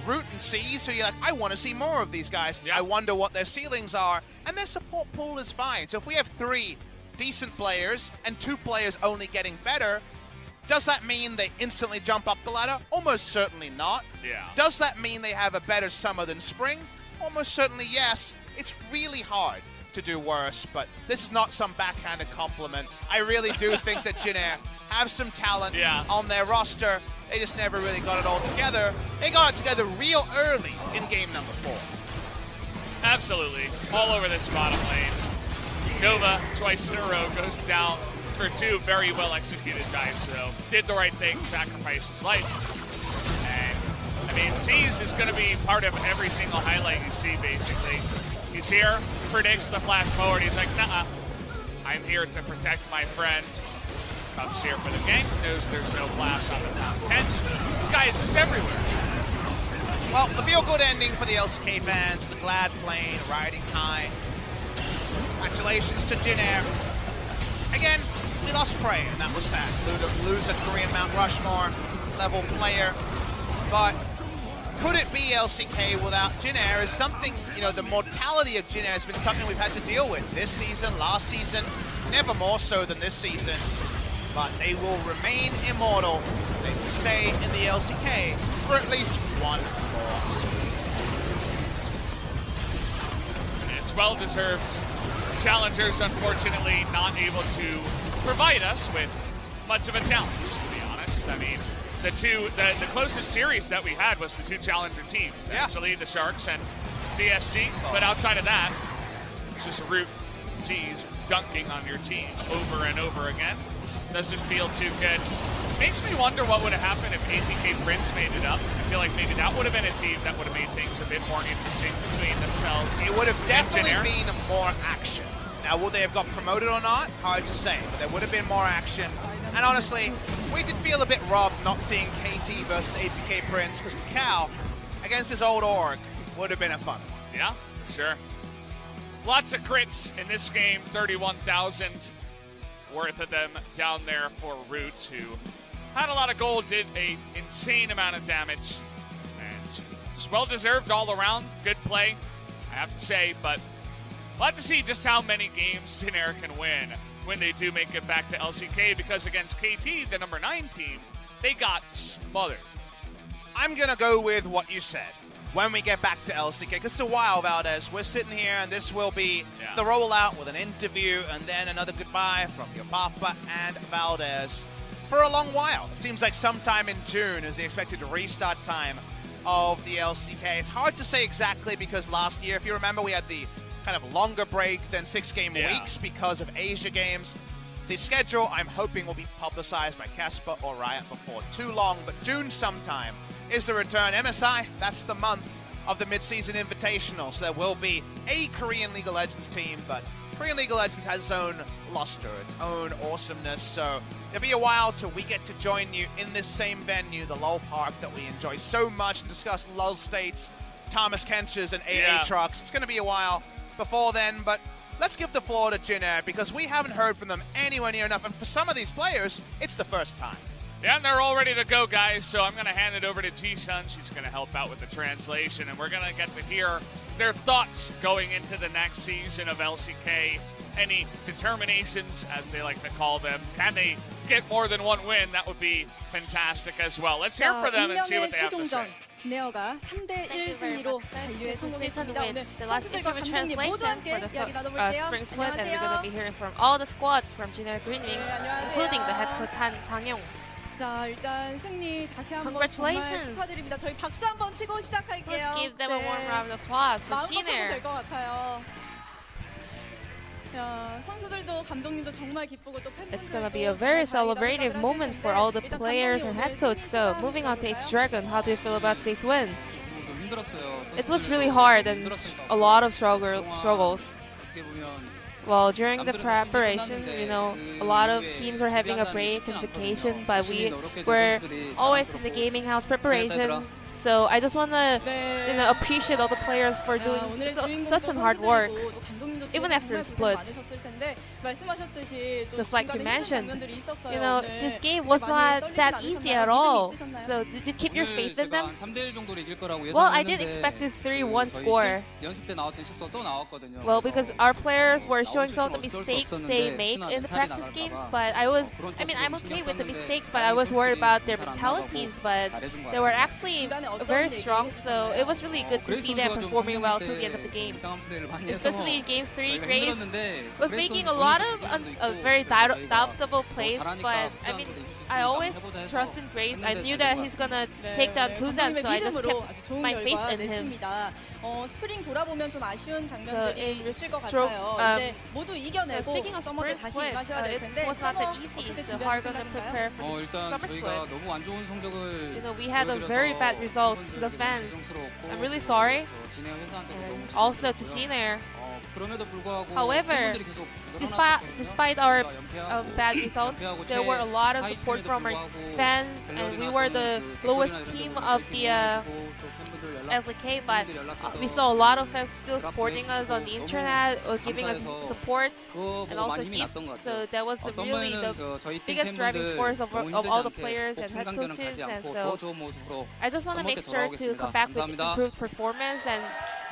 Root and C, so you're like, I want to see more of these guys. Yep. I wonder what their ceilings are. And their support pool is fine. So if we have 3 decent players and 2 players only getting better, does that mean they instantly jump up the ladder? Almost certainly not. Yeah. Does that mean they have a better summer than spring? Almost certainly yes. It's really hard to do worse, but this is not some backhanded compliment. I really do think that Jin Air have some talent on their roster. They just never really got it all together. They got it together real early in game number 4. Absolutely. All over this bottom lane. Nova, twice in a row, goes down for 2 very well executed dives, though. Did the right thing, sacrificed his life. And, I mean, Z's is going to be part of every single highlight you see, basically. He's here, predicts the flash forward. He's like, nah, I'm here to protect my friend. Comes here for the gank, knows there's no flash on the top bench. This guy is just everywhere. Well, the feel-good ending for the LCK fans, the glad plane, riding high. Congratulations to Jin Air. Again, we lost Prey, and that was sad. Lose a Korean Mount Rushmore level player. But could it be LCK without Jin Air is something, you know, the mortality of Jin Air has been something we've had to deal with this season, last season, never more so than this season. But they will remain immortal. They will stay in the LCK for at least one more season. It's well-deserved. Challengers, unfortunately, not able to provide us with much of a challenge, to be honest. I mean, the closest series that we had was the 2 challenger teams, actually, the Sharks and DSG. But outside of that, it's just Root Z's dunking on your team over and over again. Doesn't feel too good. Makes me wonder what would have happened if ATK Prince made it up. I feel like maybe that would have been a team that would have made things a bit more interesting between themselves. It would have definitely been more action. Now, will they have got promoted or not? Hard to say. But there would have been more action. And honestly, we did feel a bit robbed not seeing KT versus ATK Prince, because Cal, against his old org, would have been a fun one. Yeah, sure. Lots of crits in this game, 31,000 worth of them down there for Root, who had a lot of gold, did an insane amount of damage, and just well-deserved all around. Good play, I have to say, but we'll have to see just how many games Jin Air can win when they do make it back to LCK, because against KT, the number 9 team, they got smothered. I'm going to go with what you said when we get back to LCK, because it's a while, Valdez. We're sitting here, and this will be the rollout with an interview and then another goodbye from your Papa and Valdez for a long while. It seems like sometime in June is the expected restart time of the LCK. It's hard to say exactly, because last year, if you remember, we had the kind of longer break than 6-game weeks because of Asia games. The schedule, I'm hoping, will be publicized by Casper or Riot before too long, but June sometime is the return. MSI, that's the month of the mid-season invitational, so there will be a Korean League of Legends team, but Korean League of Legends has its own luster, its own awesomeness, so it'll be a while till we get to join you in this same venue, the LOL Park that we enjoy so much, and discuss LOL States, Thomas Kench's, and AA Trucks. It's going to be a while before then, but let's give the floor to Jin Air, because we haven't heard from them anywhere near enough, and for some of these players, it's the first time. Yeah, and they're all ready to go, guys, so I'm going to hand it over to Ji-Sun. She's going to help out with the translation, and we're going to get to hear their thoughts going into the next season of LCK. Any determinations, as they like to call them. Can they get more than one win? That would be fantastic as well. Let's hear from them and see what they have to say. 진에어가 3대1 승리로 잔류에 성공했습니다. 오늘 the last 선수들과 interview 감독님 모두 translation 함께 for the 이야기 나눠볼게요. spring split, and we're going to 안녕하세요. be hearing from all the squads from Jin Air Greenwing, including the head coach Han Sang-yong. 자, 일단 승리 다시 한번 Congratulations. 정말 축하드립니다. 저희 박수 한번 치고 시작할게요. Let's give them a warm round of applause for Jin 마음껏 쳐도 Air. 될 것 같아요. 야, 선수들도 감독님도 정말 기쁘고 또 팬분들도 It's going to be a very celebrative moment for all the players and head coach. So, moving on to H-Dragon, how do you feel about today's win? It was really hard and a lot of struggles. Well, during the preparation, you know, a lot of teams were having a break and vacation, but we were always in the gaming house preparation. So I just want to, you know, appreciate all the players for doing such a hard work, even after the split. Just like you mentioned, you know, this game was not that easy at all. So did you keep your faith in them? Well, I did expect a 3-1 score. Well, because our players were showing some of the mistakes they made in the practice games, but I'm okay with the mistakes, but I was worried about their mentalities, but they were actually very strong, so it was really good to see them performing well till the end of the game. Especially in Game 3, Grace was making a lot of very doubtable plays, but I mean, I always trust in Grace. I knew that he's gonna take down Kuzan, so I just kept my faith in him. 스프링 돌아보면 좀 아쉬운 So 장면들이 in 있을 것 stroke, 같아요. 이제 모두 이겨내고 speaking of 서머도 sprint 다시 split, 임하셔야 될 it 텐데 was not that 서머 easy. 어떻게 So 준비하실 how are gonna 생각인가요? prepare for the 일단 summer 저희가 split? 너무 안 좋은 성적을 You know, we had a very bad result to the fans. I'm really sorry. 진행 회사한테 너무 And also to Jinair. 그럼에도 불구하고 However, 팬분들이 계속 Despite our bad results, there were a lot of support from our fans, and we were the lowest team of the LCK, but we saw a lot of fans still supporting us on the internet, or giving us support and also gifts. So that was really the biggest driving force of all the players and head coaches. And so I just want to make sure to come back with improved performance and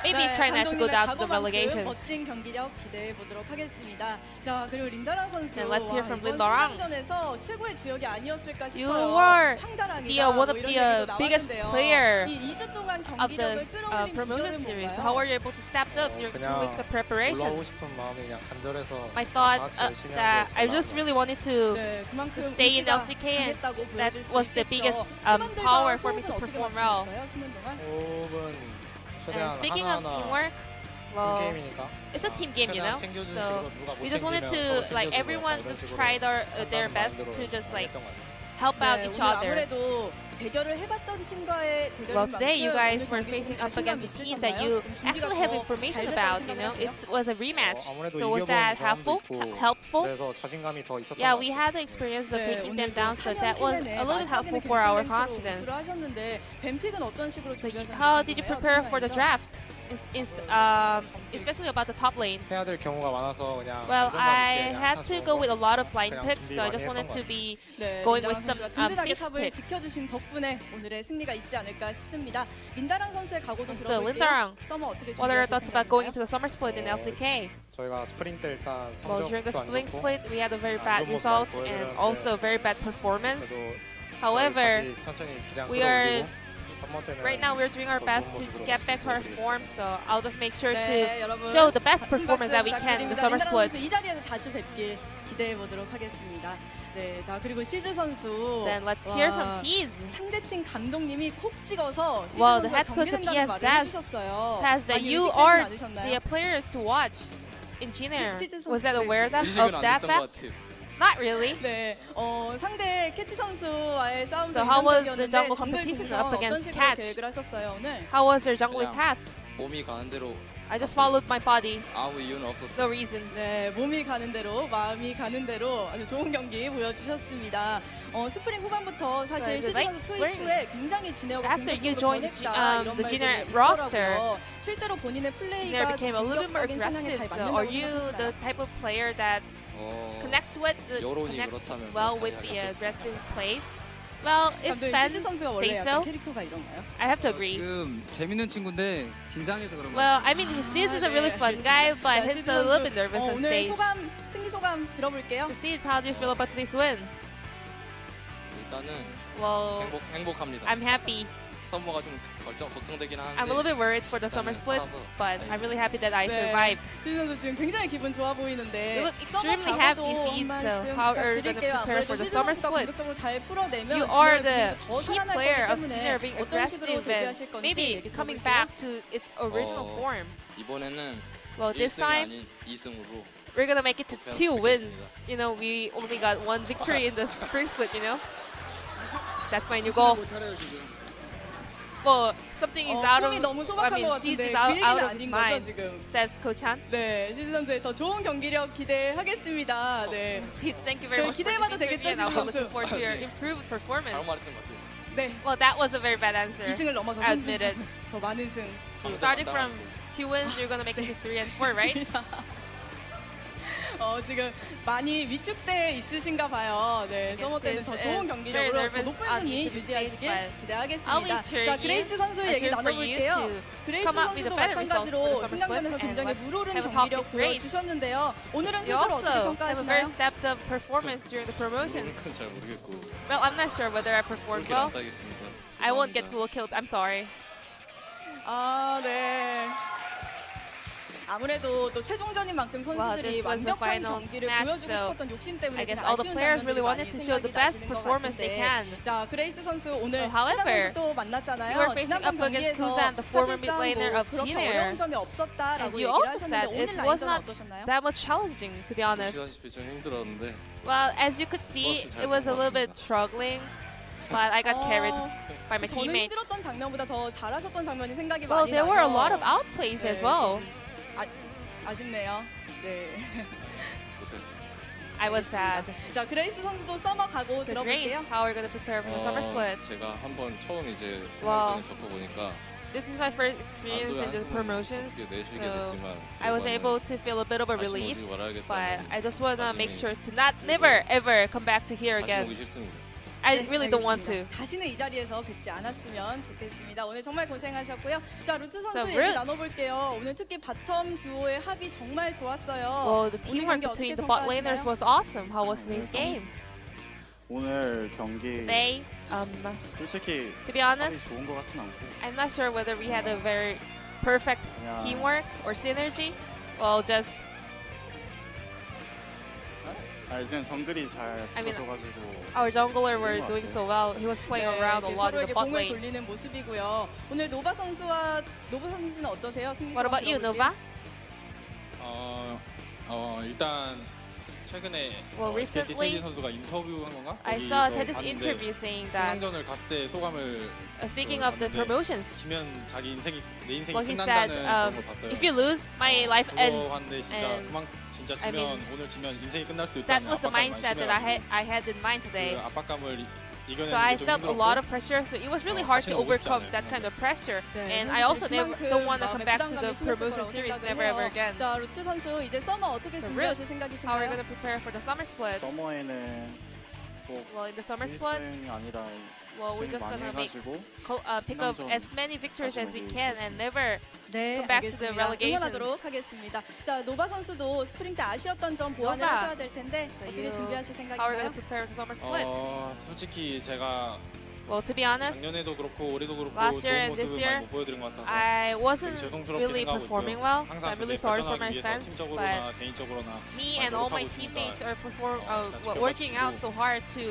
maybe try not to go down to the relegations. 멋진 경기력 기대해 보도록 하겠습니다. 자, 그리고 린다랑 선수. And let's hear from 이번 Lindarang. 전에서 최고의 주역이 아니었을까 싶어요. You were 황가랑이다. one of 뭐 이런 the 얘기도 biggest 나왔는데요. player 이 2주 동안 of 경기력을 the 끌어올린 promotion 비결은 series. 뭔가요? How were you able to step up during 2 weeks of preparation? 올라오고 싶은 마음이 그냥 간절해서 I thought 다 같이 열심히 that 하는 게 I 제일 just 나은 really wanted to 네, 그만큼 stay in 의지가 LCK, and 강했다고 that 보여줄 수 was the 있겠죠. biggest 팀원들과 power for me to 호흡은 perform 어떻게 well. 맞추셨어요? 수능 동안? 호흡은 And 최대한 speaking of 하나하나 teamwork, well, 게임이니까 it's a team game, you know. 최대한 챙겨주는 So 식으로 누가 못 we just wanted 챙기면 to, 서로 like, 챙겨주고 everyone 이런 just 식으로 tried their 한다는 best 마인드로 to just like 했던 것 같아요. help out 네, each 오늘 other. 아무래도 대결을 해봤던 팀과의 대결인 Well, today you 만큼 guys 오늘 were 경기 facing 좀 up against a 자신감 team that 있으셨나요? you 좀 준비가 actually have 더 information 잘 about, 됐다고 you know. 생각하세요? It was a rematch. 아무래도 So was 이겨본 that 경험도 있고 helpful? 그래서 자신감이 더 있었던 Yeah, 것 we 같아요. had the experience of 네, taking them 오늘도 down, so that was 사냥 a little bit helpful 마지막에는 for our 랭크로 confidence. 우승을 하셨는데 뱀픽은 어떤 식으로 준비하셨는지 How did you 궁금해요. prepare for the 궁금하죠? draft? Especially about the top lane. 해야 될 경우가 많아서 그냥 Well, 안정감 I 있게 그냥 had 하나 to 좋은 go 거 with a lot of blind 그냥 picks, 준비 so I 많이 just 했던 wanted 것 to be 네, going 린다랑 with some 선수가 든든하게 safe 탑을 picks. 지켜주신 덕분에 오늘의 승리가 있지 않을까 싶습니다. 린다랑 선수의 각오도 So, 들어볼게요. Lindarang, 서머 어떻게 what are your 준비하실 thoughts about going 생각인가요? into the summer split in LCK? 저희가 스프링 때 일단 Well, during the 성적도 안 spring 좋고 split, we had a very 안 bad 좋은 모습 result 많이 and 보여드렸는데 also very bad performance. 그래도 However, 다시 천천히 기량 we are 끌어올리고 선모 때는 right now we're doing our 더 best 좋은 to 모습으로 get back to our 보여드리겠습니다. form, so I'll just make sure 네, to 여러분. show the best 큰 performance that we 박수 can in the 부탁드립니다. summer 린다랑 split. 선수 이 자리에서 자주 뵙길 기대해 보도록 하겠습니다. 네, 자 그리고 시즈 선수. Then let's 와, hear from Seeds. 상대팀 감독님이 콕 찍어서 시즈 Well, the 선수가 head coach of 경기된다는 말을 ESS 해주셨어요. Says that 많이 you 의식되진 are 않으셨나요? the players to watch in Jinair. Seeds Was that 선수. aware of that fact? Not really. 네, 상대 캐치 선수와의 싸움도 So how was the 인상적이었는데 jungle 정글 competition 팀에서 up 어떤 against 식으로 Catch? 계획을 하셨어요 오늘? How was your jungling 그냥 path? 몸이 가는 대로 I just followed my body. 아무 이유는 없었어요. No reason. 네, 몸이 가는 대로 마음이 가는 대로 아주 좋은 경기 보여주셨습니다. 스프링 후반부터 사실 Right, 시즌 the 선수 late 투입 후에 굉장히 진에어가 After you 긍정적으로 joined 변했다 이런 the Jinair 말들이 roster, 있더라고요. 실제로 본인의 Jinair 플레이가 became a little bit more 공격적인 성향에 aggressive. 잘 So 맞는다고 are you the 생각하시나요? type of player that connects with 여론이 connects 그렇다면 well 그렇다고 with the 해야겠죠. aggressive plays? Well, if 감독님, fans 시즈 선수가 원래 say 약간 so, 캐릭터가 이런가요? I have to agree. 지금 재밌는 친구인데 긴장해서 그런 거. Well, I mean, Seeds is a really fun guy, but 자, he's 시즈 a little 선수, bit nervous on 오늘 stage. 승리 소감 들어볼게요. So Seeds, how do you feel about today's win? 일단은 Well, 행복합니다. I'm happy. 선모가 좀 걱정되긴 하는데. I'm a little bit worried for the summer split, but I'm really happy that I 네. survived. 시즈 선수 지금 굉장히 기분 좋아 보이는데 You look extremely 서머 happy, 각오도 한 Seeds, 말씀 so how are you going to 부탁드릴게요. prepare for 아무래도 the 시즈 summer 선수가 split? 공격적으로 잘 풀어내면 You are 진에어 the 더 key 살아날 player 거기 of 때문에 Jinair being 어떤 식으로 aggressive and 대비하실 건지 maybe 얘기 coming 들어볼게요. back to its original form. 이번에는 Well, this 1승이 time, 아닌 2승으로 we're going to make it to 목표는 2 wins. 뵙겠습니다. You know, we only got 1 victory in the spring split, you know? That's my new goal. Well, something is out of, 꿈이 너무 I 소박한 것 mean, Seeds 같은데 is 그 out 얘기는 of his 아닌 거죠 mind, 지금? says Coach Han. 네, 시즈 선수의 더 좋은 경기력 기대하겠습니다. 네, Thank you very 저희 much for 기대해봐도 this 되겠죠, interview, and I'm 시즈 looking 선수? forward to your 네. improved 잘못 performance. 말했던 것 같아요. 네, Well, that was a very bad answer. 2승을 넘어서 I admit it. 더 많은 승. Starting from 2 wins, you're going to make it to 3 and 4, right? 지금 많이 위축돼 있으신가 봐요. 네, 서머 때는 더 좋은 경기력으로 더 높은 순위 유지하시길 기대하겠습니다. 자, 그레이스 선수 얘기 나눠볼게요. 그레이스 선수도 마찬가지로 승강전에서 굉장히 물오른 경기력 보여주셨는데요. 오늘은 스스로 어떻게 평가하시나요? stepped up performance during the promotions. 그건 잘 모르겠고. Well, I'm not sure whether I performed 그렇게 안 well. 따겠습니다. I won't get to look killed. I'm sorry. 네. 아무래도 또 최종전인 만큼 선수들이 this was the 완벽한 final 경기를 match, 보여주고 so 싶었던 욕심 때문에 I guess 지금 all the 아쉬운 players 장면들이 really 많이 wanted to show the 생각이 best 나시는 것 performance they 같은데 can. 자, 그레이스 선수 오늘 However, 화장 선수 또 만났잖아요. you were facing 지난번 up against 경기에서 Kuzan, the former 사실상 mid laner 뭐 of 그렇게 Jin 어려운 Air. 점이 없었다라고 And you 얘기를 also 하셨는데 said 오늘 it was 라인전은 not 어떠셨나요? that much challenging, to be honest. 보시다시피 좀 힘들었는데 Well, as you could see, it was a little bit struggling, but I got carried by my 저는 teammates. 힘들었던 장면보다 더 잘하셨던 장면이 생각이 Well, 많이 there were a 나요. lot of outplays as 네, well. 아쉽네요. 네. 못했어요. I was sad. 자, 그레이스 선수도 서머 가고 So Grace, 들어볼게요. how are we going to prepare for the summer split? 제가 한번 처음 이제 Wow. 승강전을 겪어보니까 This is my first experience in the promotions, 어떻게 내쉬게 so 됐지만 I was able to feel a bit of a 다시 relief, 오지 말아야겠다는 but I just want to make 다짐이 sure to never ever come back to here 다시 again. 오기 싫습니다. I 네, really don't want to. 알겠습니다. 다시는 이 자리에서 뵙지 않았으면 좋겠습니다. 오늘 정말 고생하셨고요. 자, 루트 선수 So, 얘기 Roots. 나눠볼게요. 오늘 특히 바텀 듀오의 합이 정말 좋았어요. Well, the 오늘 teamwork 경기 어떻게 between the bot laners 평가하시나요? was awesome. How was today's game? 오늘 경기 They, 솔직히 to be 합이 honest, 좋은 것 같진 않고 I'm not sure whether we had a very perfect 그냥 teamwork or synergy. Well, just 그냥 정글이 잘 I mean, 붙어서가지고 our jungler were doing so well. He was playing around a 네, lot in 서로에게 the bot 공을 lane. 돌리는 모습이고요. 오늘 노바 선수와 노바 선수는 어떠세요? 승리 What about you, Nova? 일단 최근에 Well, SKT recently, 테디 선수가 인터뷰한 건가? I saw 거기서 Teddy's 봤는데 interview saying that, 승강전을 갔을 때 소감을 speaking of the 봤는데 promotions, 지면 자기 인생이 내 인생이 well, he said, 끝난다는 그런 걸 봤어요. if you lose, my life 그거 ends. 봤는데 진짜 and 진짜 I 지면 mean, 오늘 지면 인생이 끝날 수도 That 있다는 was the 압박감을 mindset that I had in mind 그 today. 압박감을 이겨내는 So I 게 좀 felt a 힘들었고 lot of pressure. So it was really hard to 다시는 오고 싶지 overcome 않아요. that kind of pressure. 네, And I also 그만큼 don't want to come 마음의 back to 부담감이 the 심했을 promotion 거라고 series 생각을 never 해요. ever again. 자, 루트 선수 이제 서머 어떻게 So 준비하실 Roots, how are we 생각이신가요? going to prepare for the summer split? 서머에는 꼭 Well, in the summer split, 1승이 아니라 well, we're 승 just 많이 going to make 해가지고 pick up 승강전 as many victories as we 다시 can and never 네, Come back to the 알겠습니다. relegations. 응원하도록 하겠습니다. 자, 노바 선수도 스프링 때 아쉬웠던 점 보완을 노바. 하셔야 될 텐데 So 어떻게 you- 준비하실 how are we going 생각인가요? to prepare for the summer split? 솔직히 제가 Well, to be honest, 작년에도 그렇고 올해도 그렇고 last year 좋은 and this 모습을 year, 많이 못 보여드린 것 같아서 I wasn't 죄송스럽게 really 생각하고 performing 있고요. well. So 항상 I'm really 근데 sorry for 발전하기 my 위해서 fans, but 팀적으로나 개인적으로나 me 많이 and all my 노력하고 있으니까 teammates are 일단 working out 지켜봐 so hard to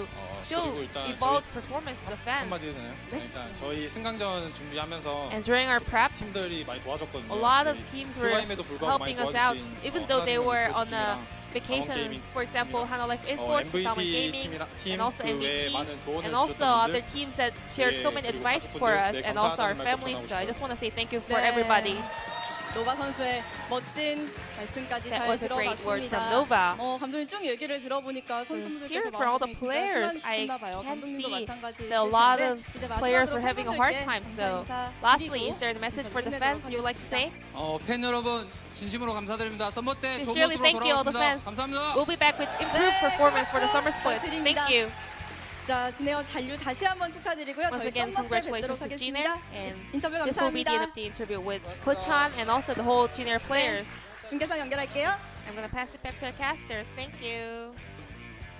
show 그리고 일단 evolved performance to the fans. 한마디 해도 되나요? 일단 저희 승강전 준비하면서 And during our prep, 팀들이 많이 도와줬거든요. a lot of 저희 teams were 휴가임에도 불구하고 많이 helping us out, 도와주신 even though they were on a 팀이랑 vacation. Gaming. For example, Hana Life Esports, Dawn MVP Gaming, 팀이랑 and also 팀 외에 MVP, 많은 조언을 and also 주셨던 other 분들 teams that shared so many 그리고 advice 가족분들, for us, 네, and also our 감사하다는 말도 families. So I 전하고 just want to say thank you for 네. everybody. 노바 선수의 멋진 결승까지 That 잘 was a great word from 들어봤습니다. Nova. 감독님 쭉 얘기를 들어보니까 선수분들께서 Here for all the 마음고생이 진짜 players, I 심하셨나 봐요. can 감독님도 see 마찬가지일 that a lot 텐데 of 이제 players 마지막으로 were having a hard 팬분들께 time. 감사 So 인사 lastly, 드리고 is there a message for the 인사 fans 끝내도록 you would like to say? 팬 여러분 진심으로 감사드립니다. 썸머 때 좋은 Sincerely 모습으로 thank you all the 돌아오겠습니다. fans. 감사합니다. We'll be back with improved 네, performance for the 박수 summer split. 부탁드립니다. Thank you. 자, 진에어 잔류 다시 한번 축하드리고요. Once 저희 again, 썸머 때 congratulations 뵙도록 to Jin Air, 하겠습니다. and 인터뷰 this will be the end 감사합니다. of the interview with Ho-chan and also the whole Jin Air players. 중계상 연결할게요. I'm going to pass it back to our casters. Thank you.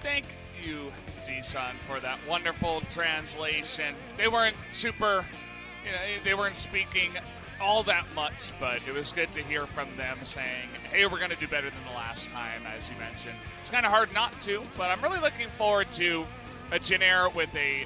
Thank you, Z-Sun, for that wonderful translation. They weren't super, they weren't speaking all that much, but it was good to hear from them saying, hey, we're going to do better than the last time, as you mentioned. It's kind of hard not to, but I'm really looking forward to a Jin Air with a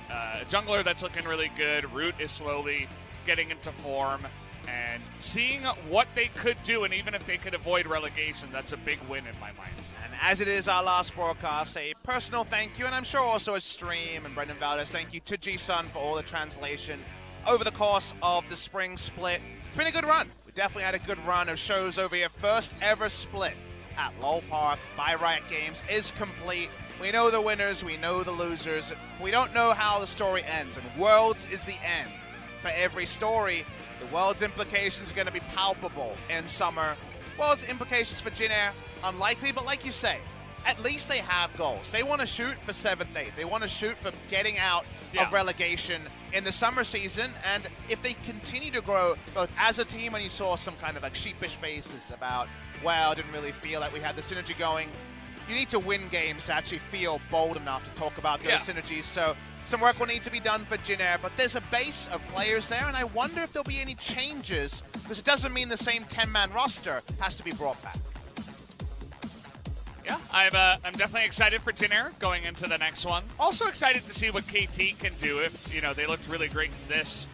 jungler that's looking really good. Root is slowly getting into form. And seeing what they could do, and even if they could avoid relegation, that's a big win in my mind. And as it is our last broadcast, a personal thank you, and I'm sure also a stream, and Brendan Valdez, thank you to G-Sun for all the translation over the course of the spring split. It's been a good run. We definitely had a good run of shows over here. First ever split at Lowell Park by Riot Games is complete. We know the winners, we know the losers. We don't know how the story ends, and Worlds is the end. For every story, the World's implications are going to be palpable in summer. World's implications for Jin Air unlikely, but like you say, at least they have goals. They want to shoot for 7th, 8th. They want to shoot for getting out of relegation in the summer season. And if they continue to grow both as a team, and you saw some kind of like sheepish faces about, well, I didn't really feel like we had the synergy going. You need to win games to actually feel bold enough to talk about those synergies. So some work will need to be done for Jin Air, but there's a base of players there, and I wonder if there'll be any changes, because it doesn't mean the same 10-man roster has to be brought back. Yeah, I'm definitely excited for Jin Air going into the next one. Also excited to see what KT can do if, you know, they looked really great in this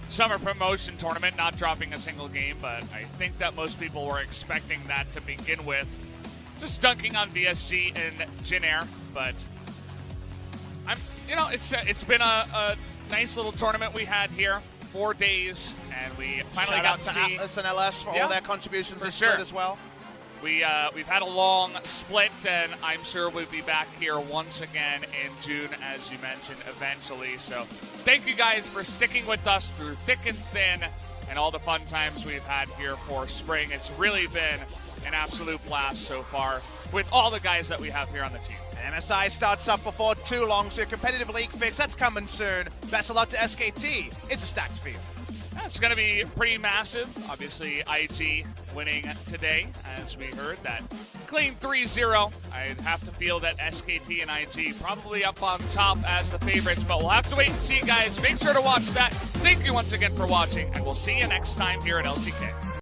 summer promotion tournament, not dropping a single game, but I think that most people were expecting that to begin with. Just dunking on VSG and Jin Air, but it's been a nice little tournament we had here. 4 days, and we finally got to see Atlas and LS for all their contributions this split as well. We've had a long split, and I'm sure we'll be back here once again in June, as you mentioned, eventually. So thank you guys for sticking with us through thick and thin and all the fun times we've had here for spring. It's really been an absolute blast so far with all the guys that we have here on the team. MSI starts up before too long, so your competitive league fix, that's coming soon. Best of luck to SKT. It's a stacked field. It's going to be pretty massive. Obviously, IG winning today, as we heard that clean 3-0. I'd have to feel that SKT and IG probably up on top as the favorites, but we'll have to wait and see, guys. Make sure to watch that. Thank you once again for watching, and we'll see you next time here at LCK.